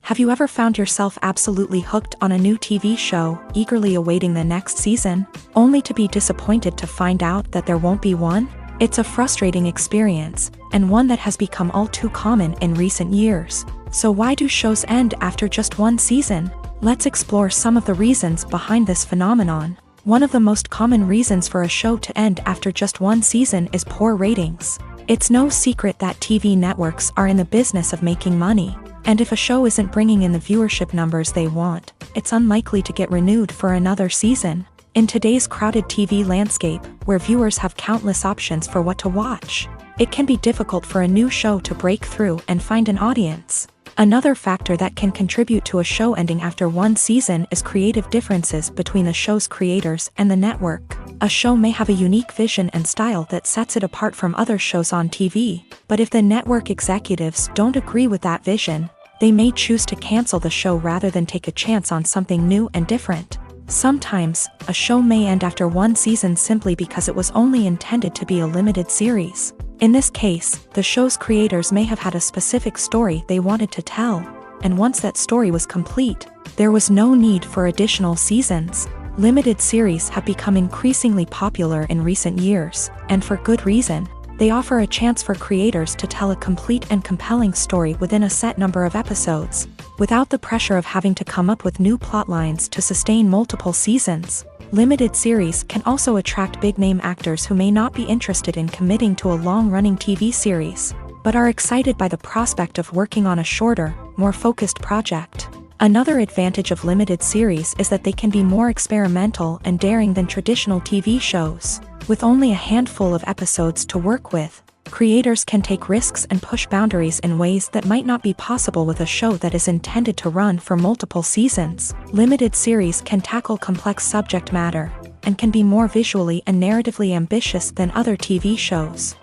Have you ever found yourself absolutely hooked on a new TV show, eagerly awaiting the next season, only to be disappointed to find out that there won't be one? It's a frustrating experience, and one that has become all too common in recent years. So why do shows end after just one season? Let's explore some of the reasons behind this phenomenon. One of the most common reasons for a show to end after just one season is poor ratings. It's no secret that TV networks are in the business of making money, and if a show isn't bringing in the viewership numbers they want, it's unlikely to get renewed for another season. In today's crowded TV landscape, where viewers have countless options for what to watch, it can be difficult for a new show to break through and find an audience. Another factor that can contribute to a show ending after one season is creative differences between the show's creators and the network. A show may have a unique vision and style that sets it apart from other shows on TV, but if the network executives don't agree with that vision, they may choose to cancel the show rather than take a chance on something new and different. Sometimes, a show may end after one season simply because it was only intended to be a limited series. In this case, the show's creators may have had a specific story they wanted to tell, and once that story was complete, there was no need for additional seasons. Limited series have become increasingly popular in recent years, and for good reason. They offer a chance for creators to tell a complete and compelling story within a set number of episodes, without the pressure of having to come up with new plotlines to sustain multiple seasons. Limited series can also attract big-name actors who may not be interested in committing to a long-running TV series, but are excited by the prospect of working on a shorter, more focused project. Another advantage of limited series is that they can be more experimental and daring than traditional TV shows. With only a handful of episodes to work with, creators can take risks and push boundaries in ways that might not be possible with a show that is intended to run for multiple seasons. Limited series can tackle complex subject matter, and can be more visually and narratively ambitious than other TV shows.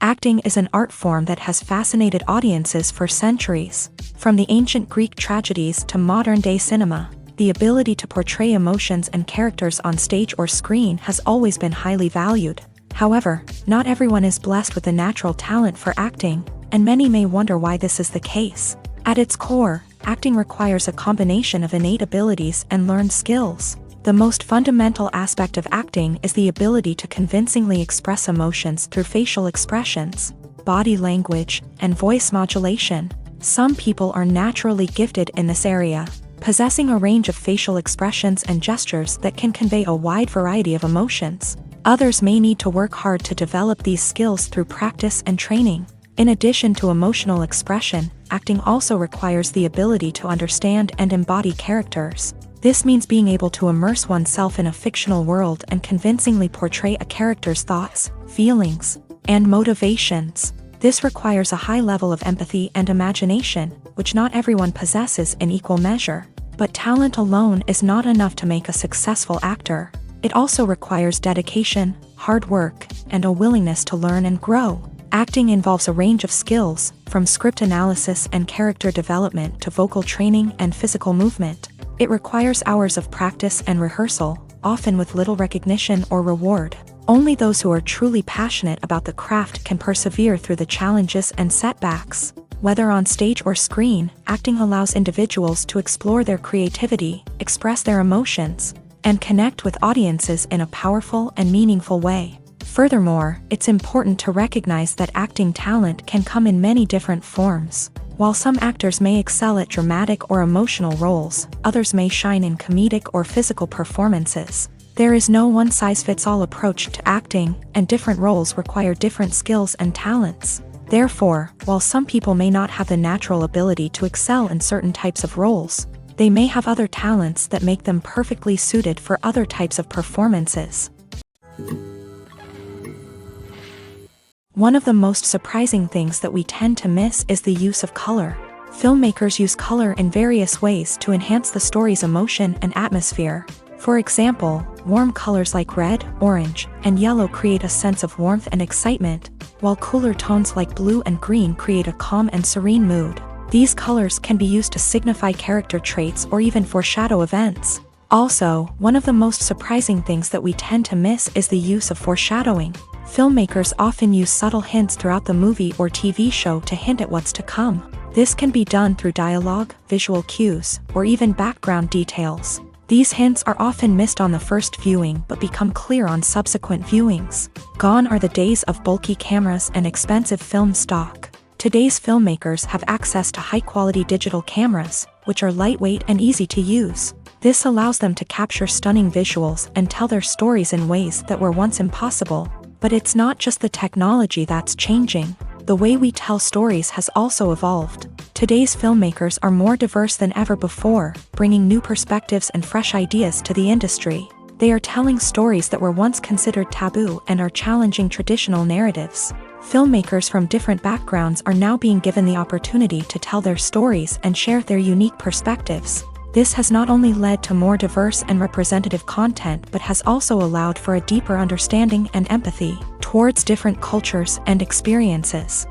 Acting is an art form that has fascinated audiences for centuries. From the ancient Greek tragedies to modern-day cinema, the ability to portray emotions and characters on stage or screen has always been highly valued. However, not everyone is blessed with a natural talent for acting, and many may wonder why this is the case. At its core, acting requires a combination of innate abilities and learned skills. The most fundamental aspect of acting is the ability to convincingly express emotions through facial expressions, body language, and voice modulation. Some people are naturally gifted in this area, possessing a range of facial expressions and gestures that can convey a wide variety of emotions. Others may need to work hard to develop these skills through practice and training. In addition to emotional expression, acting also requires the ability to understand and embody characters. This means being able to immerse oneself in a fictional world and convincingly portray a character's thoughts, feelings, and motivations. This requires a high level of empathy and imagination, which not everyone possesses in equal measure. But talent alone is not enough to make a successful actor. It also requires dedication, hard work, and a willingness to learn and grow. Acting involves a range of skills, from script analysis and character development to vocal training and physical movement. It requires hours of practice and rehearsal, often with little recognition or reward. Only those who are truly passionate about the craft can persevere through the challenges and setbacks. Whether on stage or screen, acting allows individuals to explore their creativity, express their emotions, and connect with audiences in a powerful and meaningful way. Furthermore, it's important to recognize that acting talent can come in many different forms. While some actors may excel at dramatic or emotional roles, others may shine in comedic or physical performances. There is no one-size-fits-all approach to acting, and different roles require different skills and talents. Therefore, while some people may not have the natural ability to excel in certain types of roles, they may have other talents that make them perfectly suited for other types of performances. One of the most surprising things that we tend to miss is the use of color. Filmmakers use color in various ways to enhance the story's emotion and atmosphere. For example, warm colors like red, orange, and yellow create a sense of warmth and excitement, while cooler tones like blue and green create a calm and serene mood. These colors can be used to signify character traits or even foreshadow events. Also, one of the most surprising things that we tend to miss is the use of foreshadowing. Filmmakers often use subtle hints throughout the movie or TV show to hint at what's to come. This can be done through dialogue, visual cues, or even background details. These hints are often missed on the first viewing but become clear on subsequent viewings. Gone are the days of bulky cameras and expensive film stock. Today's filmmakers have access to high-quality digital cameras, which are lightweight and easy to use. This allows them to capture stunning visuals and tell their stories in ways that were once impossible. But it's not just the technology that's changing. The way we tell stories has also evolved. Today's filmmakers are more diverse than ever before, bringing new perspectives and fresh ideas to the industry. They are telling stories that were once considered taboo and are challenging traditional narratives. Filmmakers from different backgrounds are now being given the opportunity to tell their stories and share their unique perspectives. This has not only led to more diverse and representative content but has also allowed for a deeper understanding and empathy towards different cultures and experiences.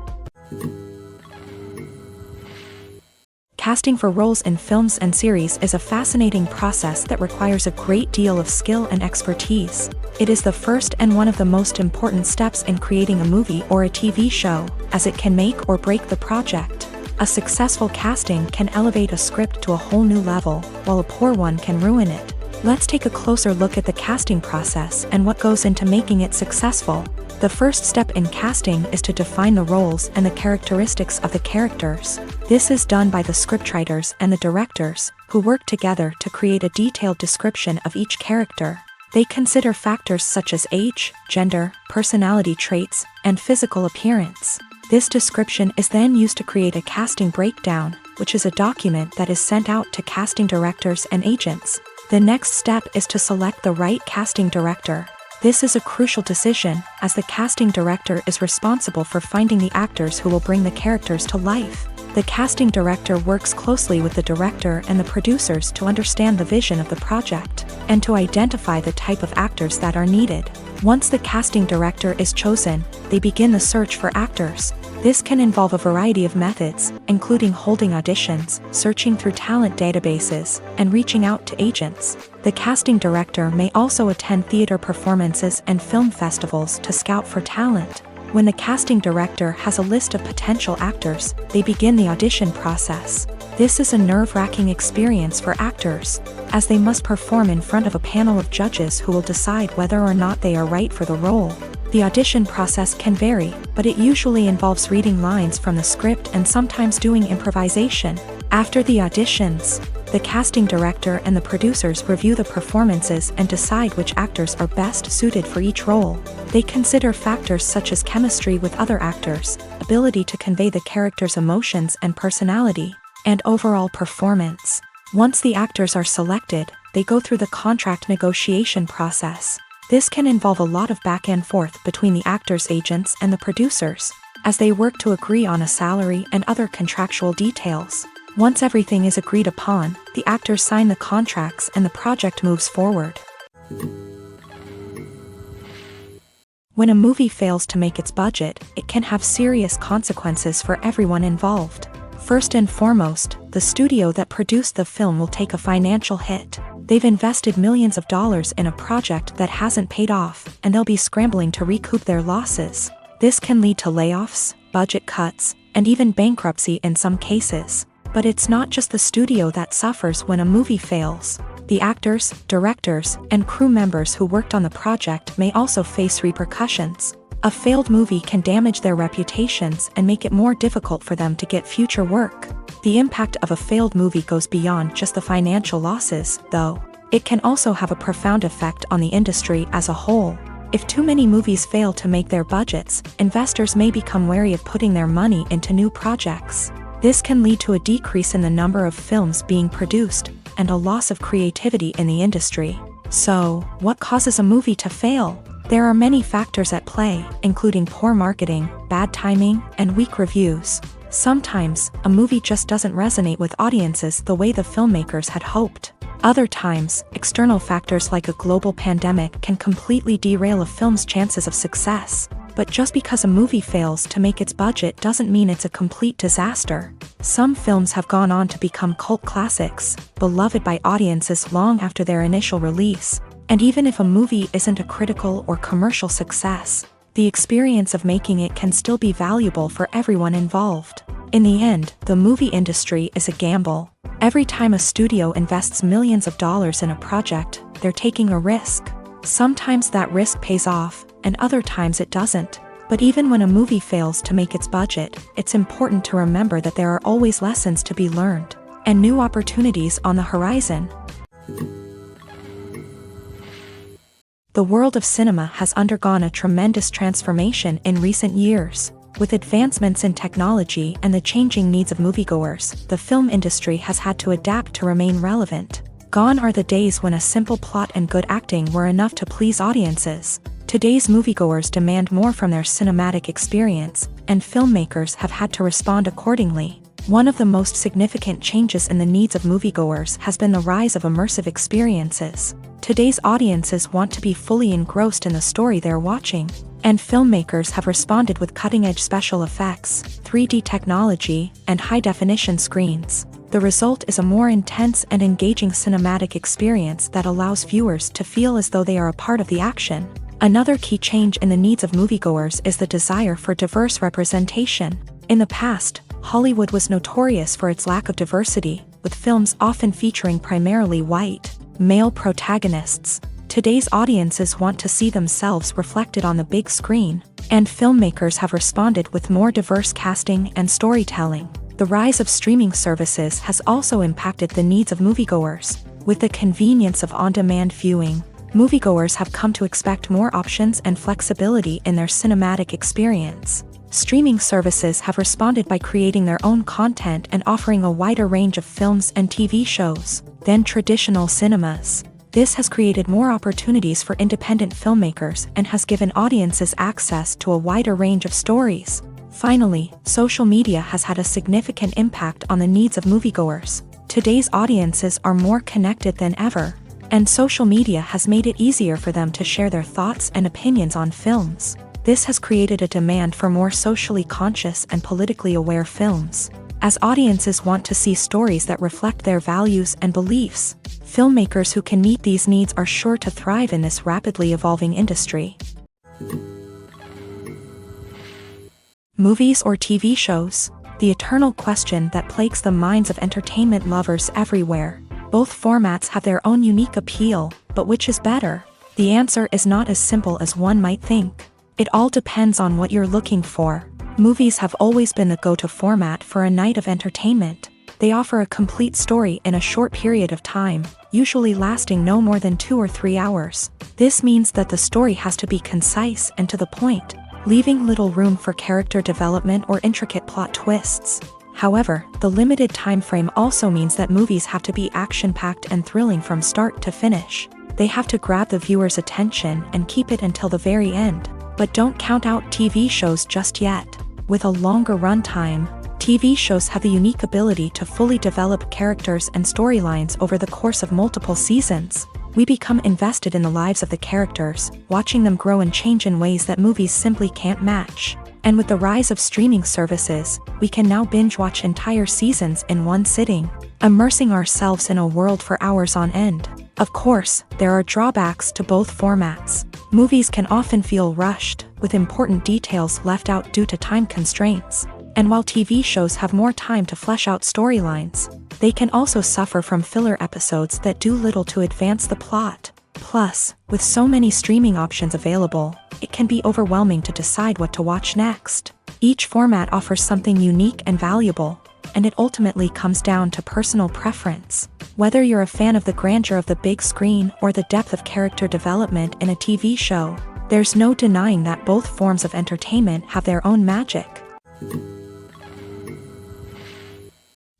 Casting for roles in films and series is a fascinating process that requires a great deal of skill and expertise. It is the first and one of the most important steps in creating a movie or a TV show, as it can make or break the project. A successful casting can elevate a script to a whole new level, while a poor one can ruin it. Let's take a closer look at the casting process and what goes into making it successful. The first step in casting is to define the roles and the characteristics of the characters. This is done by the scriptwriters and the directors, who work together to create a detailed description of each character. They consider factors such as age, gender, personality traits, and physical appearance. This description is then used to create a casting breakdown, which is a document that is sent out to casting directors and agents. The next step is to select the right casting director. This is a crucial decision, as the casting director is responsible for finding the actors who will bring the characters to life. The casting director works closely with the director and the producers to understand the vision of the project, and to identify the type of actors that are needed. Once the casting director is chosen, they begin the search for actors. This can involve a variety of methods, including holding auditions, searching through talent databases, and reaching out to agents. The casting director may also attend theater performances and film festivals to scout for talent. When the casting director has a list of potential actors, they begin the audition process. This is a nerve-wracking experience for actors, as they must perform in front of a panel of judges who will decide whether or not they are right for the role. The audition process can vary, but it usually involves reading lines from the script and sometimes doing improvisation. After the auditions, the casting director and the producers review the performances and decide which actors are best suited for each role. They consider factors such as chemistry with other actors, ability to convey the character's emotions and personality, and overall performance. Once the actors are selected, they go through the contract negotiation process. This can involve a lot of back and forth between the actors' agents and the producers, as they work to agree on a salary and other contractual details. Once everything is agreed upon, the actors sign the contracts and the project moves forward. When a movie fails to make its budget, it can have serious consequences for everyone involved. First and foremost, the studio that produced the film will take a financial hit. They've invested millions of dollars in a project that hasn't paid off, and they'll be scrambling to recoup their losses. This can lead to layoffs, budget cuts, and even bankruptcy in some cases. But it's not just the studio that suffers when a movie fails. The actors, directors, and crew members who worked on the project may also face repercussions. A failed movie can damage their reputations and make it more difficult for them to get future work. The impact of a failed movie goes beyond just the financial losses, though. It can also have a profound effect on the industry as a whole. If too many movies fail to make their budgets, investors may become wary of putting their money into new projects. This can lead to a decrease in the number of films being produced, and a loss of creativity in the industry. So, what causes a movie to fail? There are many factors at play, including poor marketing, bad timing, and weak reviews. Sometimes, a movie just doesn't resonate with audiences the way the filmmakers had hoped. Other times, external factors like a global pandemic can completely derail a film's chances of success. But just because a movie fails to make its budget doesn't mean it's a complete disaster. Some films have gone on to become cult classics, beloved by audiences long after their initial release. And even if a movie isn't a critical or commercial success, the experience of making it can still be valuable for everyone involved. In the end, the movie industry is a gamble. Every time a studio invests millions of dollars in a project, they're taking a risk. Sometimes that risk pays off, and other times it doesn't. But even when a movie fails to make its budget, it's important to remember that there are always lessons to be learned, and new opportunities on the horizon. The world of cinema has undergone a tremendous transformation in recent years. With advancements in technology and the changing needs of moviegoers, the film industry has had to adapt to remain relevant. Gone are the days when a simple plot and good acting were enough to please audiences. Today's moviegoers demand more from their cinematic experience, and filmmakers have had to respond accordingly. One of the most significant changes in the needs of moviegoers has been the rise of immersive experiences. Today's audiences want to be fully engrossed in the story they're watching, and filmmakers have responded with cutting-edge special effects, 3D technology, and high-definition screens. The result is a more intense and engaging cinematic experience that allows viewers to feel as though they are a part of the action. Another key change in the needs of moviegoers is the desire for diverse representation. In the past, Hollywood was notorious for its lack of diversity, with films often featuring primarily white, male protagonists. Today's audiences want to see themselves reflected on the big screen, and filmmakers have responded with more diverse casting and storytelling. The rise of streaming services has also impacted the needs of moviegoers. With the convenience of on-demand viewing, moviegoers have come to expect more options and flexibility in their cinematic experience. Streaming services have responded by creating their own content and offering a wider range of films and TV shows than traditional cinemas. This has created more opportunities for independent filmmakers and has given audiences access to a wider range of stories. Finally, social media has had a significant impact on the needs of moviegoers. Today's audiences are more connected than ever, and social media has made it easier for them to share their thoughts and opinions on films. This has created a demand for more socially conscious and politically aware films. As audiences want to see stories that reflect their values and beliefs, filmmakers who can meet these needs are sure to thrive in this rapidly evolving industry. Movies or TV shows? The eternal question that plagues the minds of entertainment lovers everywhere. Both formats have their own unique appeal, but which is better? The answer is not as simple as one might think. It all depends on what you're looking for. Movies have always been the go-to format for a night of entertainment. They offer a complete story in a short period of time, usually lasting no more than 2 or 3 hours. This means that the story has to be concise and to the point, leaving little room for character development or intricate plot twists. However, the limited time frame also means that movies have to be action-packed and thrilling from start to finish. They have to grab the viewer's attention and keep it until the very end. But don't count out TV shows just yet. With a longer runtime, TV shows have the unique ability to fully develop characters and storylines over the course of multiple seasons. We become invested in the lives of the characters, watching them grow and change in ways that movies simply can't match. And with the rise of streaming services, we can now binge-watch entire seasons in one sitting, immersing ourselves in a world for hours on end. Of course, there are drawbacks to both formats. Movies can often feel rushed, with important details left out due to time constraints. And while TV shows have more time to flesh out storylines, they can also suffer from filler episodes that do little to advance the plot. Plus, with so many streaming options available, it can be overwhelming to decide what to watch next. Each format offers something unique and valuable, and it ultimately comes down to personal preference. Whether you're a fan of the grandeur of the big screen or the depth of character development in a TV show, there's no denying that both forms of entertainment have their own magic.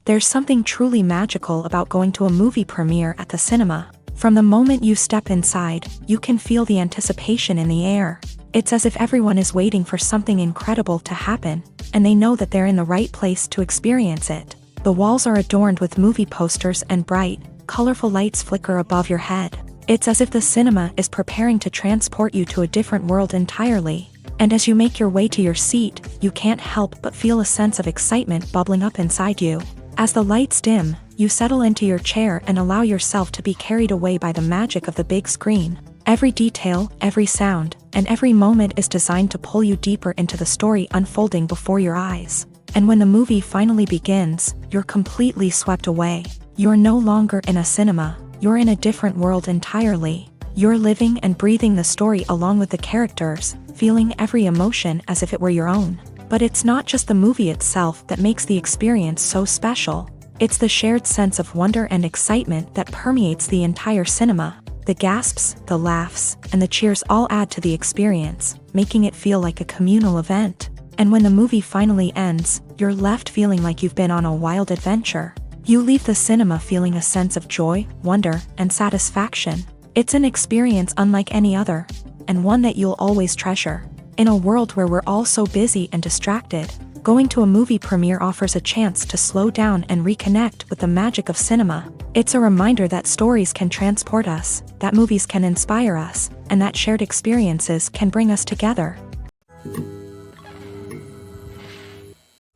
There's something truly magical about going to a movie premiere at the cinema. From the moment you step inside, you can feel the anticipation in the air. It's as if everyone is waiting for something incredible to happen, and they know that they're in the right place to experience it. The walls are adorned with movie posters and bright, colorful lights flicker above your head. It's as if the cinema is preparing to transport you to a different world entirely. And as you make your way to your seat, you can't help but feel a sense of excitement bubbling up inside you. As the lights dim, you settle into your chair and allow yourself to be carried away by the magic of the big screen. Every detail, every sound, and every moment is designed to pull you deeper into the story unfolding before your eyes. And when the movie finally begins, you're completely swept away. You're no longer in a cinema, you're in a different world entirely. You're living and breathing the story along with the characters, feeling every emotion as if it were your own. But it's not just the movie itself that makes the experience so special. It's the shared sense of wonder and excitement that permeates the entire cinema. The gasps, the laughs, and the cheers all add to the experience, making it feel like a communal event. And when the movie finally ends, you're left feeling like you've been on a wild adventure. You leave the cinema feeling a sense of joy, wonder, and satisfaction. It's an experience unlike any other, and one that you'll always treasure. In a world where we're all so busy and distracted, going to a movie premiere offers a chance to slow down and reconnect with the magic of cinema. It's a reminder that stories can transport us, that movies can inspire us, and that shared experiences can bring us together.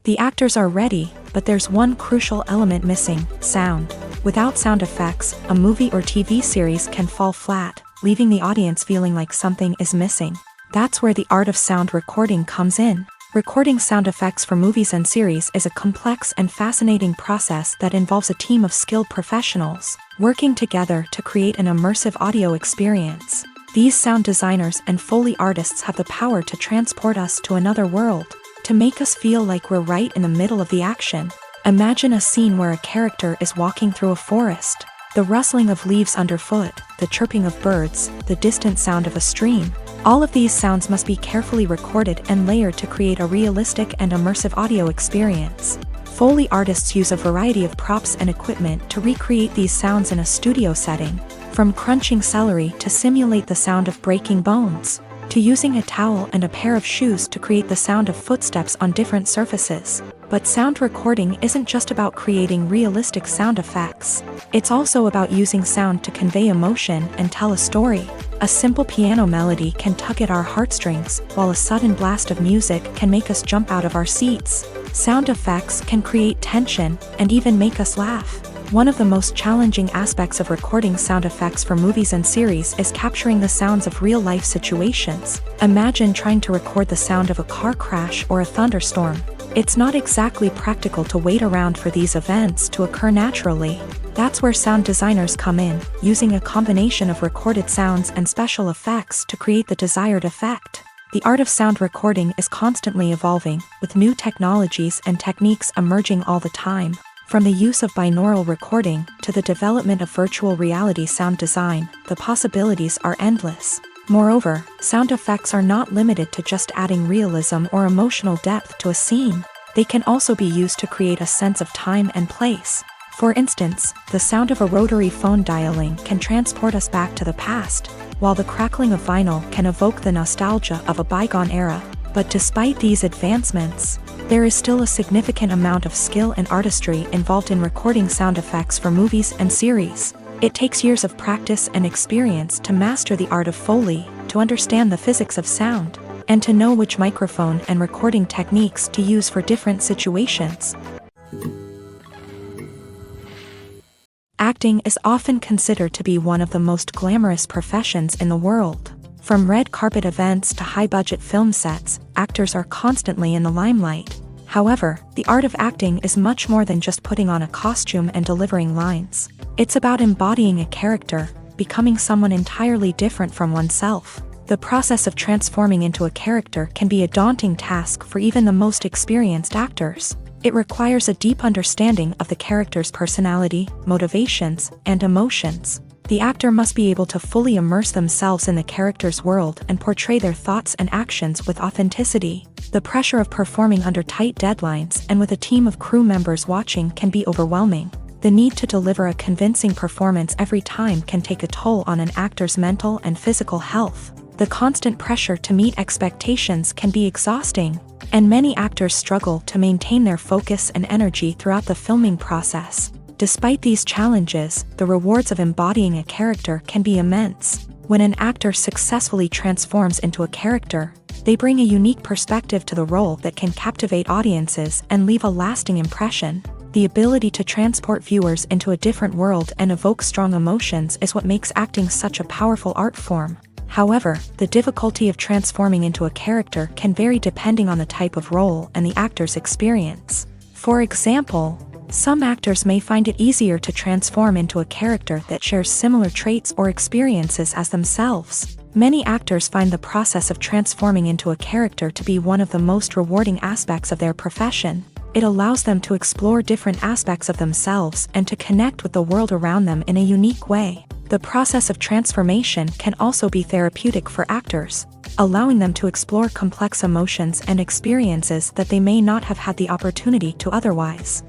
The actors are ready, but there's one crucial element missing: sound. Without sound effects, a movie or TV series can fall flat, leaving the audience feeling like something is missing. That's where the art of sound recording comes in. Recording sound effects for movies and series is a complex and fascinating process that involves a team of skilled professionals working together to create an immersive audio experience. These sound designers and Foley artists have the power to transport us to another world, to make us feel like we're right in the middle of the action. Imagine a scene where a character is walking through a forest. The rustling of leaves underfoot, the chirping of birds, the distant sound of a stream. All of these sounds must be carefully recorded and layered to create a realistic and immersive audio experience. Foley artists use a variety of props and equipment to recreate these sounds in a studio setting, from crunching celery to simulate the sound of breaking bones, to using a towel and a pair of shoes to create the sound of footsteps on different surfaces. But sound recording isn't just about creating realistic sound effects. It's also about using sound to convey emotion and tell a story. A simple piano melody can tug at our heartstrings, while a sudden blast of music can make us jump out of our seats. Sound effects can create tension and even make us laugh. One of the most challenging aspects of recording sound effects for movies and series is capturing the sounds of real-life situations. Imagine trying to record the sound of a car crash or a thunderstorm. It's not exactly practical to wait around for these events to occur naturally. That's where sound designers come in, using a combination of recorded sounds and special effects to create the desired effect. The art of sound recording is constantly evolving, with new technologies and techniques emerging all the time. From the use of binaural recording to the development of virtual reality sound design, the possibilities are endless. Moreover, sound effects are not limited to just adding realism or emotional depth to a scene. They can also be used to create a sense of time and place. For instance, the sound of a rotary phone dialing can transport us back to the past, while the crackling of vinyl can evoke the nostalgia of a bygone era. But despite these advancements, there is still a significant amount of skill and artistry involved in recording sound effects for movies and series. It takes years of practice and experience to master the art of Foley, to understand the physics of sound, and to know which microphone and recording techniques to use for different situations. Acting is often considered to be one of the most glamorous professions in the world. From red carpet events to high-budget film sets, actors are constantly in the limelight. However, the art of acting is much more than just putting on a costume and delivering lines. It's about embodying a character, becoming someone entirely different from oneself. The process of transforming into a character can be a daunting task for even the most experienced actors. It requires a deep understanding of the character's personality, motivations, and emotions. The actor must be able to fully immerse themselves in the character's world and portray their thoughts and actions with authenticity. The pressure of performing under tight deadlines and with a team of crew members watching can be overwhelming. The need to deliver a convincing performance every time can take a toll on an actor's mental and physical health. The constant pressure to meet expectations can be exhausting, and many actors struggle to maintain their focus and energy throughout the filming process. Despite these challenges, the rewards of embodying a character can be immense. When an actor successfully transforms into a character, they bring a unique perspective to the role that can captivate audiences and leave a lasting impression. The ability to transport viewers into a different world and evoke strong emotions is what makes acting such a powerful art form. However, the difficulty of transforming into a character can vary depending on the type of role and the actor's experience. For example, some actors may find it easier to transform into a character that shares similar traits or experiences as themselves. Many actors find the process of transforming into a character to be one of the most rewarding aspects of their profession. It allows them to explore different aspects of themselves and to connect with the world around them in a unique way. The process of transformation can also be therapeutic for actors, allowing them to explore complex emotions and experiences that they may not have had the opportunity to otherwise.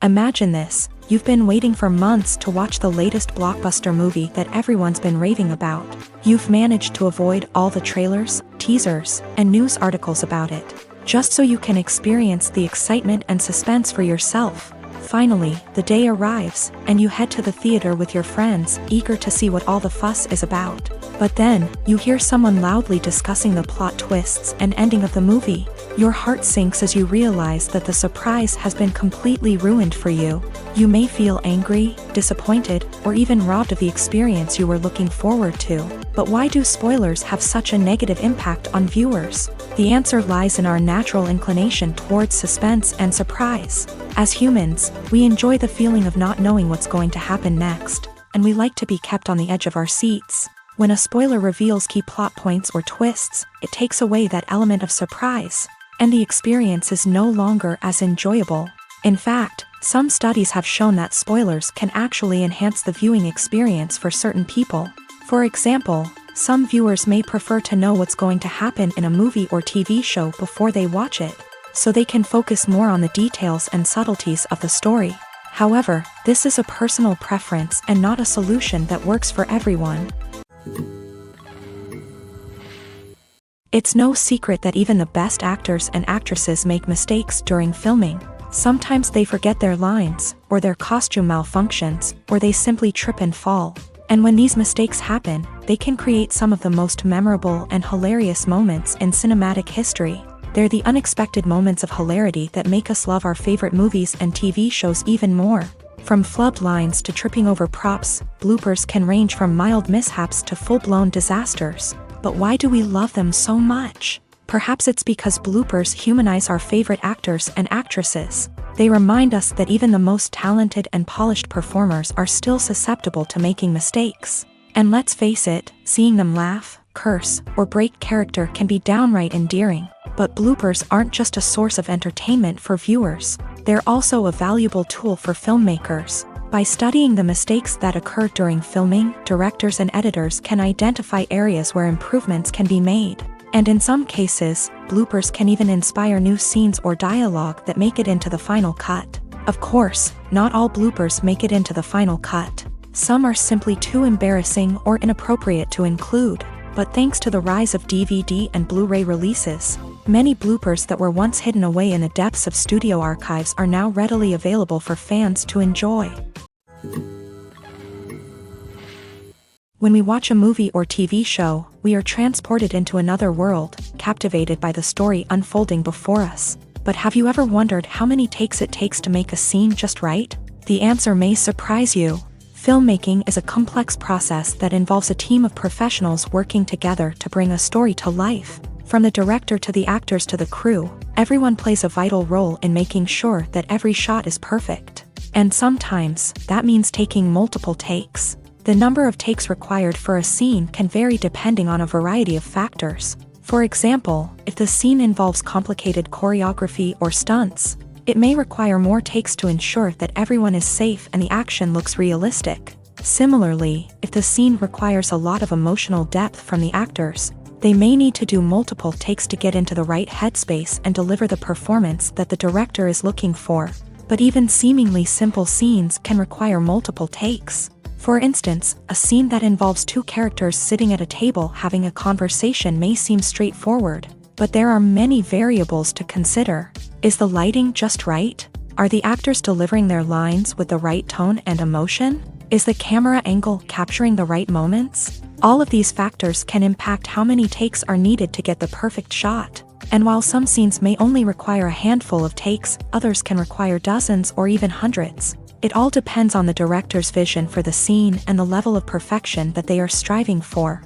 Imagine this: you've been waiting for months to watch the latest blockbuster movie that everyone's been raving about. You've managed to avoid all the trailers, teasers, and news articles about it, just so you can experience the excitement and suspense for yourself. Finally, the day arrives, and you head to the theater with your friends, eager to see what all the fuss is about. But then, you hear someone loudly discussing the plot twists and ending of the movie. Your heart sinks as you realize that the surprise has been completely ruined for you. You may feel angry, disappointed, or even robbed of the experience you were looking forward to. But why do spoilers have such a negative impact on viewers? The answer lies in our natural inclination towards suspense and surprise. As humans, we enjoy the feeling of not knowing what's going to happen next, and we like to be kept on the edge of our seats. When a spoiler reveals key plot points or twists, it takes away that element of surprise, and the experience is no longer as enjoyable. In fact, some studies have shown that spoilers can actually enhance the viewing experience for certain people. For example, some viewers may prefer to know what's going to happen in a movie or TV show before they watch it, so they can focus more on the details and subtleties of the story. However, this is a personal preference and not a solution that works for everyone. It's no secret that even the best actors and actresses make mistakes during filming. Sometimes they forget their lines, or their costume malfunctions, or they simply trip and fall. And when these mistakes happen, they can create some of the most memorable and hilarious moments in cinematic history. They're the unexpected moments of hilarity that make us love our favorite movies and TV shows even more. From flubbed lines to tripping over props, bloopers can range from mild mishaps to full-blown disasters. But why do we love them so much? Perhaps it's because bloopers humanize our favorite actors and actresses. They remind us that even the most talented and polished performers are still susceptible to making mistakes. And let's face it, seeing them laugh, curse, or break character can be downright endearing. But bloopers aren't just a source of entertainment for viewers. They're also a valuable tool for filmmakers. By studying the mistakes that occur during filming, directors and editors can identify areas where improvements can be made. And in some cases, bloopers can even inspire new scenes or dialogue that make it into the final cut. Of course, not all bloopers make it into the final cut. Some are simply too embarrassing or inappropriate to include. But thanks to the rise of DVD and Blu-ray releases, many bloopers that were once hidden away in the depths of studio archives are now readily available for fans to enjoy. When we watch a movie or TV show, we are transported into another world, captivated by the story unfolding before us. But have you ever wondered how many takes it takes to make a scene just right? The answer may surprise you. Filmmaking is a complex process that involves a team of professionals working together to bring a story to life. From the director to the actors to the crew, everyone plays a vital role in making sure that every shot is perfect. And sometimes, that means taking multiple takes. The number of takes required for a scene can vary depending on a variety of factors. For example, if the scene involves complicated choreography or stunts, it may require more takes to ensure that everyone is safe and the action looks realistic. Similarly, if the scene requires a lot of emotional depth from the actors, they may need to do multiple takes to get into the right headspace and deliver the performance that the director is looking for. But even seemingly simple scenes can require multiple takes. For instance, a scene that involves two characters sitting at a table having a conversation may seem straightforward, but there are many variables to consider. Is the lighting just right? Are the actors delivering their lines with the right tone and emotion? Is the camera angle capturing the right moments? All of these factors can impact how many takes are needed to get the perfect shot. And while some scenes may only require a handful of takes, others can require dozens or even hundreds. It all depends on the director's vision for the scene and the level of perfection that they are striving for.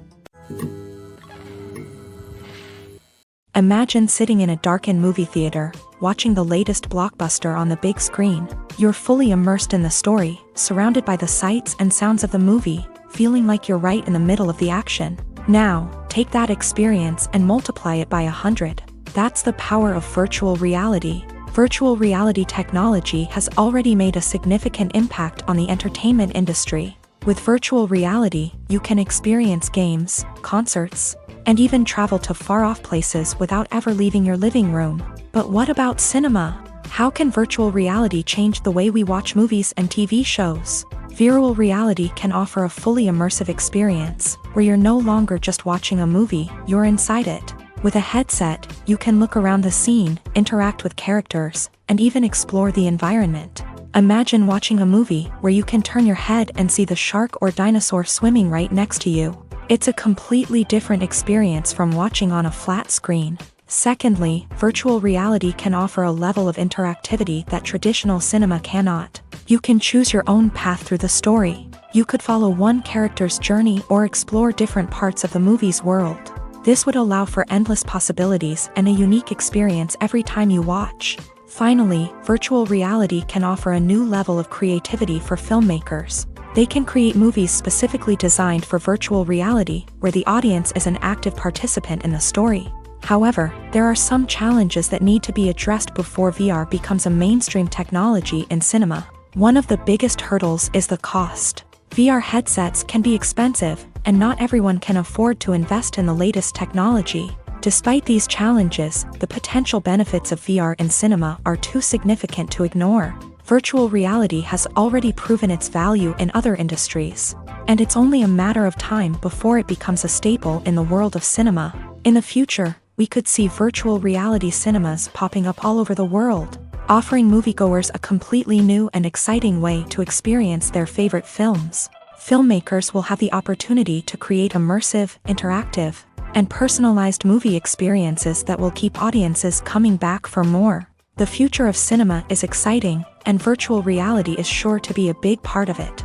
Imagine sitting in a darkened movie theater, watching the latest blockbuster on the big screen. You're fully immersed in the story, surrounded by the sights and sounds of the movie, feeling like you're right in the middle of the action. Now, take that experience and multiply it by 100. That's the power of virtual reality. Virtual reality technology has already made a significant impact on the entertainment industry. With virtual reality, you can experience games, concerts, and even travel to far-off places without ever leaving your living room. But what about cinema? How can virtual reality change the way we watch movies and TV shows? Virtual reality can offer a fully immersive experience, where you're no longer just watching a movie, you're inside it. With a headset, you can look around the scene, interact with characters, and even explore the environment. Imagine watching a movie where you can turn your head and see the shark or dinosaur swimming right next to you. It's a completely different experience from watching on a flat screen. Secondly, virtual reality can offer a level of interactivity that traditional cinema cannot. You can choose your own path through the story. You could follow one character's journey or explore different parts of the movie's world. This would allow for endless possibilities and a unique experience every time you watch. Finally, virtual reality can offer a new level of creativity for filmmakers. They can create movies specifically designed for virtual reality, where the audience is an active participant in the story. However, there are some challenges that need to be addressed before VR becomes a mainstream technology in cinema. One of the biggest hurdles is the cost. VR headsets can be expensive, and not everyone can afford to invest in the latest technology. Despite these challenges, the potential benefits of VR in cinema are too significant to ignore. Virtual reality has already proven its value in other industries, and it's only a matter of time before it becomes a staple in the world of cinema. In the future, we could see virtual reality cinemas popping up all over the world, offering moviegoers a completely new and exciting way to experience their favorite films. Filmmakers will have the opportunity to create immersive, interactive, and personalized movie experiences that will keep audiences coming back for more. The future of cinema is exciting, and virtual reality is sure to be a big part of it.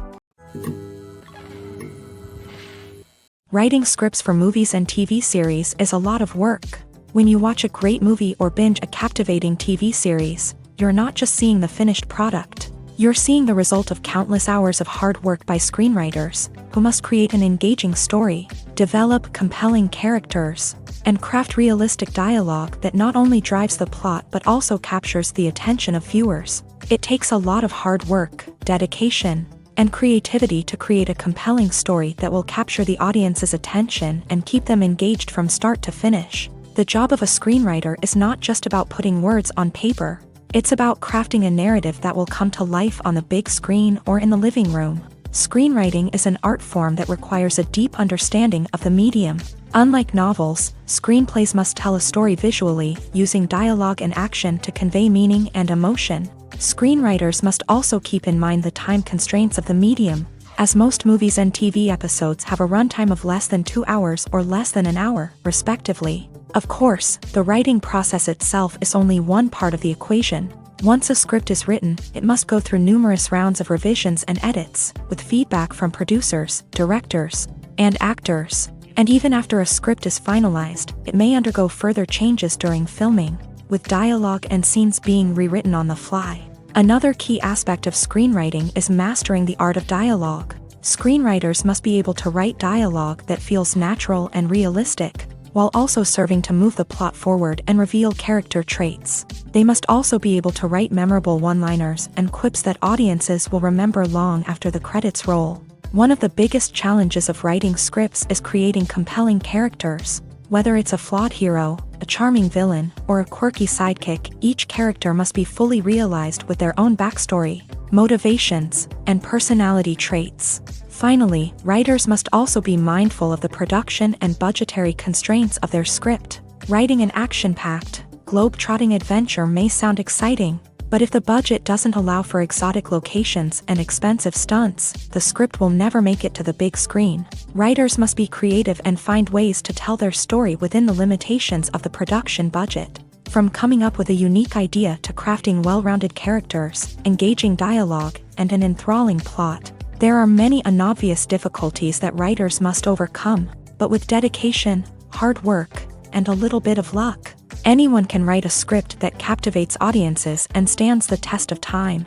Writing scripts for movies and TV series is a lot of work. When you watch a great movie or binge a captivating TV series, you're not just seeing the finished product. You're seeing the result of countless hours of hard work by screenwriters, who must create an engaging story, develop compelling characters, and craft realistic dialogue that not only drives the plot but also captures the attention of viewers. It takes a lot of hard work, dedication, and creativity to create a compelling story that will capture the audience's attention and keep them engaged from start to finish. The job of a screenwriter is not just about putting words on paper. It's about crafting a narrative that will come to life on the big screen or in the living room. Screenwriting is an art form that requires a deep understanding of the medium. Unlike novels, screenplays must tell a story visually, using dialogue and action to convey meaning and emotion. Screenwriters must also keep in mind the time constraints of the medium, as most movies and TV episodes have a runtime of less than 2 hours or less than an hour, respectively. Of course, the writing process itself is only one part of the equation. Once a script is written, it must go through numerous rounds of revisions and edits, with feedback from producers, directors, and actors. And even after a script is finalized, it may undergo further changes during filming, with dialogue and scenes being rewritten on the fly. Another key aspect of screenwriting is mastering the art of dialogue. Screenwriters must be able to write dialogue that feels natural and realistic, while also serving to move the plot forward and reveal character traits. They must also be able to write memorable one-liners and quips that audiences will remember long after the credits roll. One of the biggest challenges of writing scripts is creating compelling characters. Whether it's a flawed hero, a charming villain, or a quirky sidekick, each character must be fully realized with their own backstory, motivations, and personality traits. Finally, writers must also be mindful of the production and budgetary constraints of their script. Writing an action-packed, globe-trotting adventure may sound exciting, but if the budget doesn't allow for exotic locations and expensive stunts, the script will never make it to the big screen. Writers must be creative and find ways to tell their story within the limitations of the production budget. From coming up with a unique idea to crafting well-rounded characters, engaging dialogue, and an enthralling plot, there are many unobvious difficulties that writers must overcome, but with dedication, hard work, and a little bit of luck, anyone can write a script that captivates audiences and stands the test of time.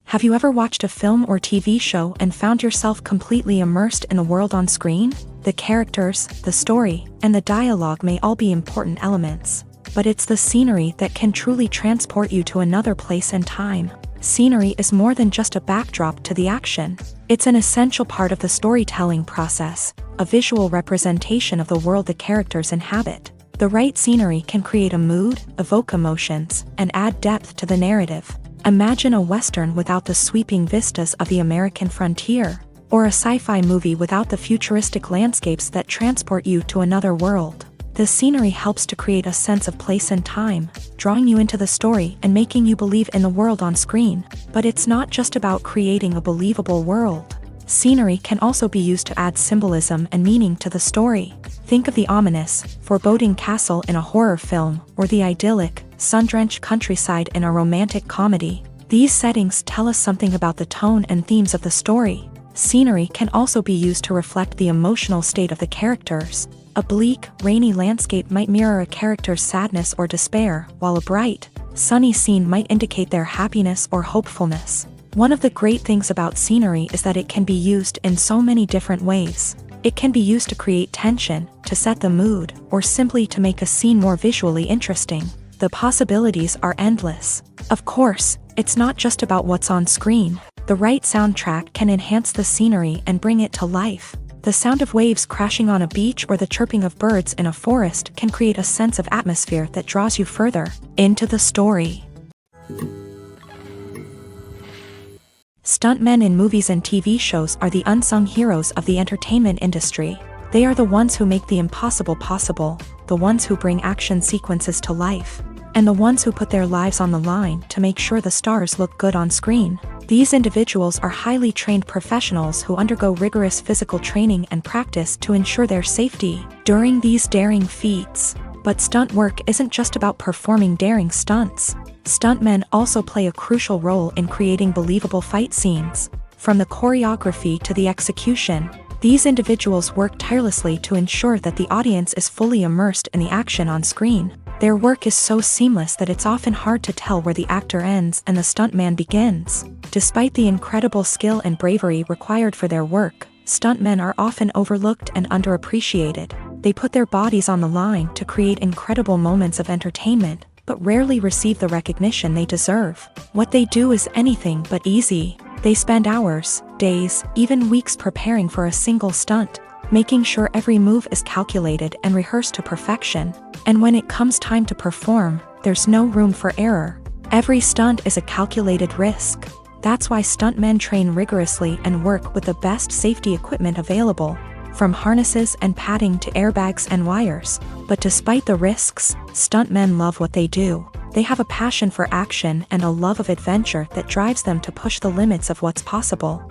Have you ever watched a film or TV show and found yourself completely immersed in the world on screen? The characters, the story, and the dialogue may all be important elements, but it's the scenery that can truly transport you to another place and time. Scenery is more than just a backdrop to the action. It's an essential part of the storytelling process, a visual representation of the world the characters inhabit. The right scenery can create a mood, evoke emotions, and add depth to the narrative. Imagine a Western without the sweeping vistas of the American frontier, or a sci-fi movie without the futuristic landscapes that transport you to another world. The scenery helps to create a sense of place and time, drawing you into the story and making you believe in the world on screen. But it's not just about creating a believable world. Scenery can also be used to add symbolism and meaning to the story. Think of the ominous, foreboding castle in a horror film, or the idyllic, sun-drenched countryside in a romantic comedy. These settings tell us something about the tone and themes of the story. Scenery can also be used to reflect the emotional state of the characters. A bleak, rainy landscape might mirror a character's sadness or despair, while a bright, sunny scene might indicate their happiness or hopefulness. One of the great things about scenery is that it can be used in so many different ways. It can be used to create tension, to set the mood, or simply to make a scene more visually interesting. The possibilities are endless. Of course, it's not just about what's on screen. The right soundtrack can enhance the scenery and bring it to life. The sound of waves crashing on a beach or the chirping of birds in a forest can create a sense of atmosphere that draws you further into the story. Stuntmen in movies and TV shows are the unsung heroes of the entertainment industry. They are the ones who make the impossible possible, the ones who bring action sequences to life, and the ones who put their lives on the line to make sure the stars look good on screen. These individuals are highly trained professionals who undergo rigorous physical training and practice to ensure their safety during these daring feats. But stunt work isn't just about performing daring stunts. Stuntmen also play a crucial role in creating believable fight scenes. From the choreography to the execution, these individuals work tirelessly to ensure that the audience is fully immersed in the action on screen. Their work is so seamless that it's often hard to tell where the actor ends and the stuntman begins. Despite the incredible skill and bravery required for their work, stuntmen are often overlooked and underappreciated. They put their bodies on the line to create incredible moments of entertainment, but rarely receive the recognition they deserve. What they do is anything but easy. They spend hours, days, even weeks preparing for a single stunt, making sure every move is calculated and rehearsed to perfection. And when it comes time to perform, there's no room for error. Every stunt is a calculated risk. That's why stuntmen train rigorously and work with the best safety equipment available, from harnesses and padding to airbags and wires. But despite the risks, stuntmen love what they do. They have a passion for action and a love of adventure that drives them to push the limits of what's possible.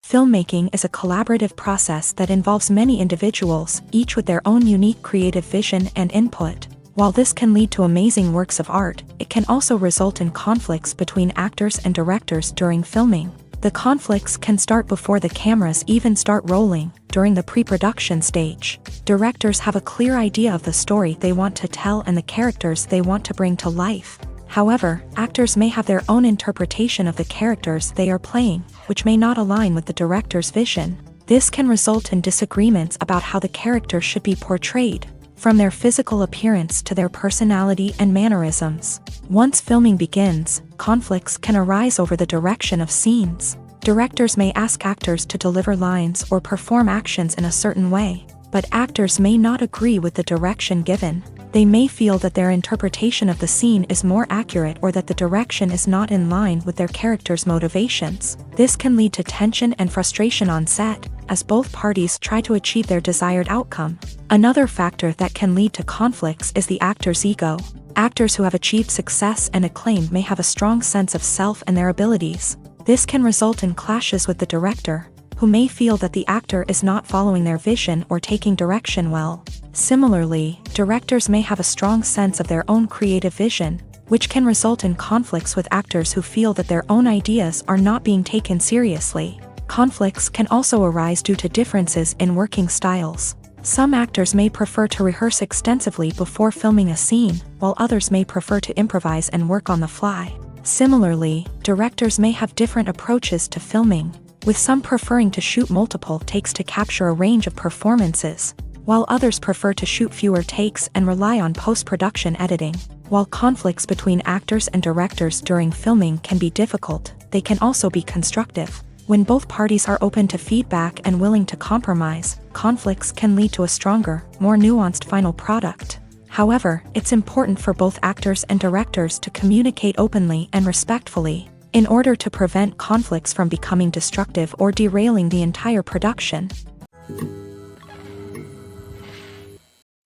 Filmmaking is a collaborative process that involves many individuals, each with their own unique creative vision and input. While this can lead to amazing works of art, it can also result in conflicts between actors and directors during filming. The conflicts can start before the cameras even start rolling, during the pre-production stage. Directors have a clear idea of the story they want to tell and the characters they want to bring to life. However, actors may have their own interpretation of the characters they are playing, which may not align with the director's vision. This can result in disagreements about how the character should be portrayed, from their physical appearance to their personality and mannerisms. Once filming begins, conflicts can arise over the direction of scenes. Directors may ask actors to deliver lines or perform actions in a certain way, but actors may not agree with the direction given. They may feel that their interpretation of the scene is more accurate or that the direction is not in line with their character's motivations. This can lead to tension and frustration on set, as both parties try to achieve their desired outcome. Another factor that can lead to conflicts is the actor's ego. Actors who have achieved success and acclaim may have a strong sense of self and their abilities. This can result in clashes with the director, who may feel that the actor is not following their vision or taking direction well. Similarly, directors may have a strong sense of their own creative vision, which can result in conflicts with actors who feel that their own ideas are not being taken seriously. Conflicts can also arise due to differences in working styles. Some actors may prefer to rehearse extensively before filming a scene, while others may prefer to improvise and work on the fly. Similarly, directors may have different approaches to filming, with some preferring to shoot multiple takes to capture a range of performances, while others prefer to shoot fewer takes and rely on post-production editing. While conflicts between actors and directors during filming can be difficult, they can also be constructive. When both parties are open to feedback and willing to compromise, conflicts can lead to a stronger, more nuanced final product. However, it's important for both actors and directors to communicate openly and respectfully, in order to prevent conflicts from becoming destructive or derailing the entire production.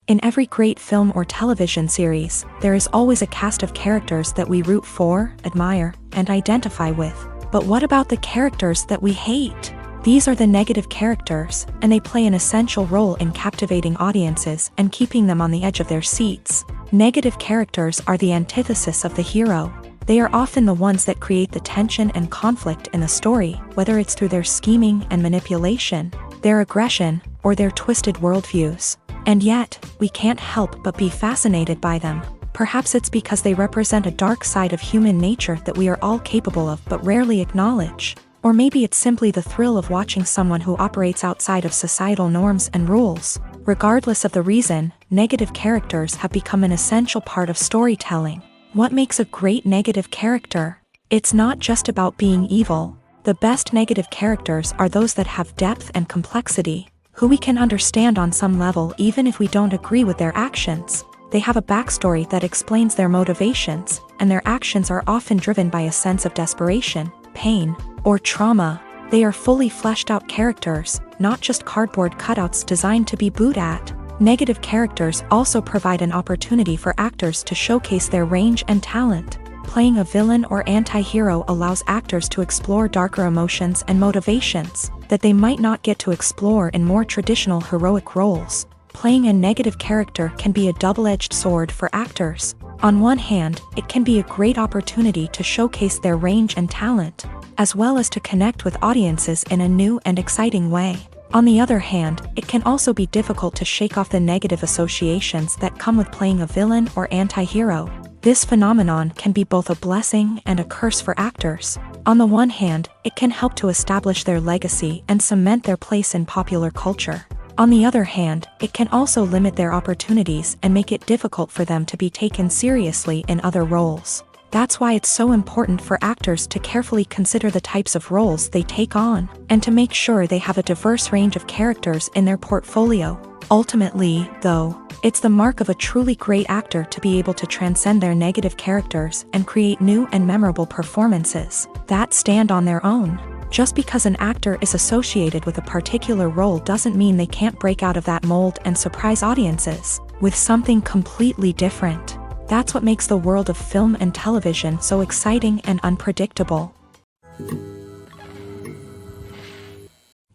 In every great film or television series, there is always a cast of characters that we root for, admire, and identify with. But what about the characters that we hate? These are the negative characters, and they play an essential role in captivating audiences and keeping them on the edge of their seats. Negative characters are the antithesis of the hero. They are often the ones that create the tension and conflict in the story, whether it's through their scheming and manipulation, their aggression, or their twisted worldviews. And yet, we can't help but be fascinated by them. Perhaps it's because they represent a dark side of human nature that we are all capable of but rarely acknowledge. Or maybe it's simply the thrill of watching someone who operates outside of societal norms and rules. Regardless of the reason, negative characters have become an essential part of storytelling. What makes a great negative character? It's not just about being evil. The best negative characters are those that have depth and complexity, who we can understand on some level even if we don't agree with their actions. They have a backstory that explains their motivations, and their actions are often driven by a sense of desperation, pain, or trauma. They are fully fleshed out characters, not just cardboard cutouts designed to be booed at. Negative characters also provide an opportunity for actors to showcase their range and talent. Playing a villain or anti-hero allows actors to explore darker emotions and motivations that they might not get to explore in more traditional heroic roles. Playing a negative character can be a double-edged sword for actors. On one hand, it can be a great opportunity to showcase their range and talent, as well as to connect with audiences in a new and exciting way. On the other hand, it can also be difficult to shake off the negative associations that come with playing a villain or anti-hero. This phenomenon can be both a blessing and a curse for actors. On the one hand, it can help to establish their legacy and cement their place in popular culture. On the other hand, it can also limit their opportunities and make it difficult for them to be taken seriously in other roles. That's why it's so important for actors to carefully consider the types of roles they take on, and to make sure they have a diverse range of characters in their portfolio. Ultimately, though, it's the mark of a truly great actor to be able to transcend their negative characters and create new and memorable performances that stand on their own. Just because an actor is associated with a particular role doesn't mean they can't break out of that mold and surprise audiences with something completely different. That's what makes the world of film and television so exciting and unpredictable.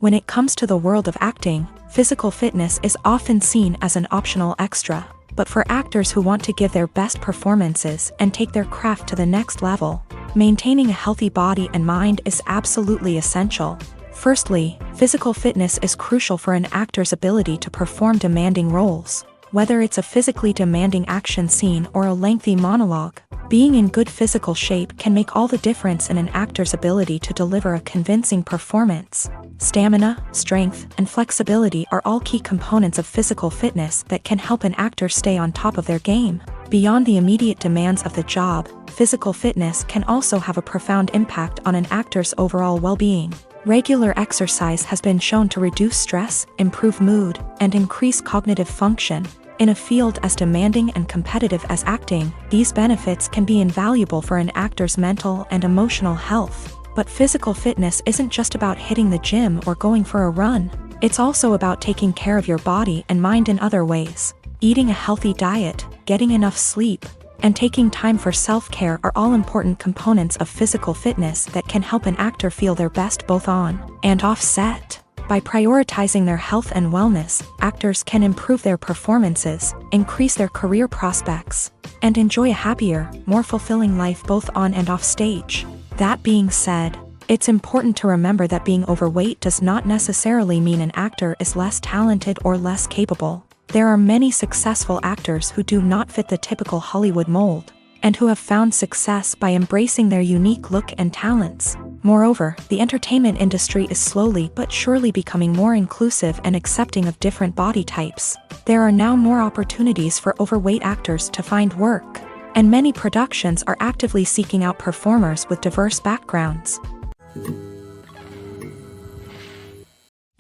When it comes to the world of acting, physical fitness is often seen as an optional extra. But for actors who want to give their best performances and take their craft to the next level, maintaining a healthy body and mind is absolutely essential. Firstly, physical fitness is crucial for an actor's ability to perform demanding roles. Whether it's a physically demanding action scene or a lengthy monologue, being in good physical shape can make all the difference in an actor's ability to deliver a convincing performance. Stamina, strength, and flexibility are all key components of physical fitness that can help an actor stay on top of their game. Beyond the immediate demands of the job, physical fitness can also have a profound impact on an actor's overall well-being. Regular exercise has been shown to reduce stress, improve mood, and increase cognitive function. In a field as demanding and competitive as acting, these benefits can be invaluable for an actor's mental and emotional health. But physical fitness isn't just about hitting the gym or going for a run. It's also about taking care of your body and mind in other ways. Eating a healthy diet, getting enough sleep, and taking time for self-care are all important components of physical fitness that can help an actor feel their best both on and off set. By prioritizing their health and wellness, actors can improve their performances, increase their career prospects, and enjoy a happier, more fulfilling life both on and off stage. That being said, it's important to remember that being overweight does not necessarily mean an actor is less talented or less capable. There are many successful actors who do not fit the typical Hollywood mold, and who have found success by embracing their unique look and talents. Moreover, the entertainment industry is slowly but surely becoming more inclusive and accepting of different body types. There are now more opportunities for overweight actors to find work, and many productions are actively seeking out performers with diverse backgrounds.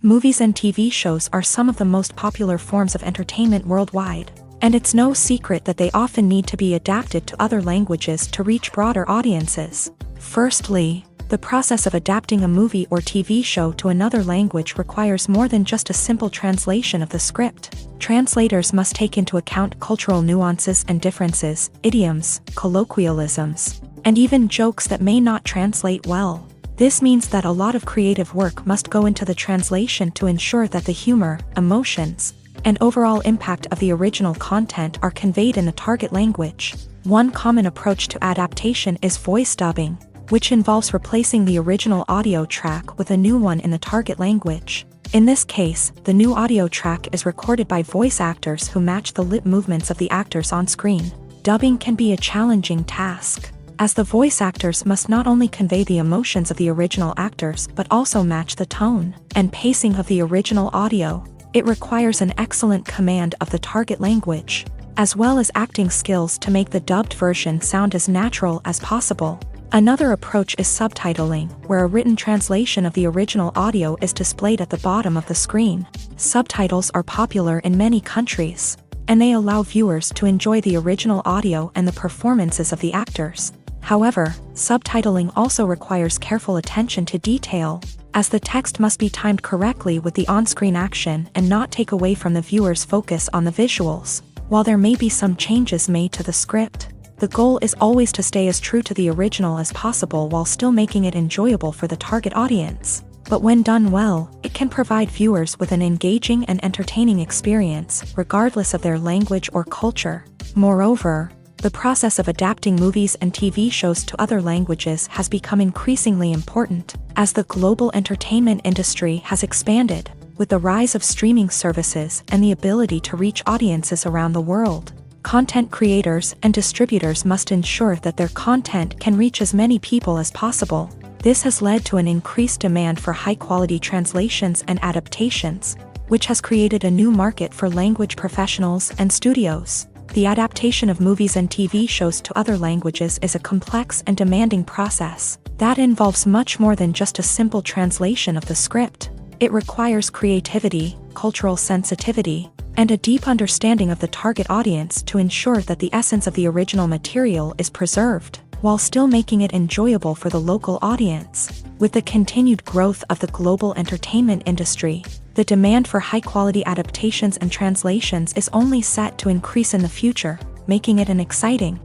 Movies and TV shows are some of the most popular forms of entertainment worldwide, and it's no secret that they often need to be adapted to other languages to reach broader audiences. Firstly, the process of adapting a movie or TV show to another language requires more than just a simple translation of the script. Translators must take into account cultural nuances and differences, idioms, colloquialisms, and even jokes that may not translate well. This means that a lot of creative work must go into the translation to ensure that the humor, emotions, and overall impact of the original content are conveyed in the target language. One common approach to adaptation is voice dubbing, which involves replacing the original audio track with a new one in the target language. In this case, the new audio track is recorded by voice actors who match the lip movements of the actors on screen. Dubbing can be a challenging task, as the voice actors must not only convey the emotions of the original actors but also match the tone and pacing of the original audio. It requires an excellent command of the target language, as well as acting skills to make the dubbed version sound as natural as possible. Another approach is subtitling, where a written translation of the original audio is displayed at the bottom of the screen. Subtitles are popular in many countries, and they allow viewers to enjoy the original audio and the performances of the actors. However, subtitling also requires careful attention to detail, as the text must be timed correctly with the on-screen action and not take away from the viewer's focus on the visuals. While there may be some changes made to the script, the goal is always to stay as true to the original as possible while still making it enjoyable for the target audience. But when done well, it can provide viewers with an engaging and entertaining experience, regardless of their language or culture. Moreover, the process of adapting movies and TV shows to other languages has become increasingly important, as the global entertainment industry has expanded, with the rise of streaming services and the ability to reach audiences around the world. Content creators and distributors must ensure that their content can reach as many people as possible. This has led to an increased demand for high-quality translations and adaptations, which has created a new market for language professionals and studios. The adaptation of movies and TV shows to other languages is a complex and demanding process that involves much more than just a simple translation of the script. It requires creativity, cultural sensitivity, and a deep understanding of the target audience to ensure that the essence of the original material is preserved, while still making it enjoyable for the local audience. With the continued growth of the global entertainment industry, the demand for high-quality adaptations and translations is only set to increase in the future, making it an exciting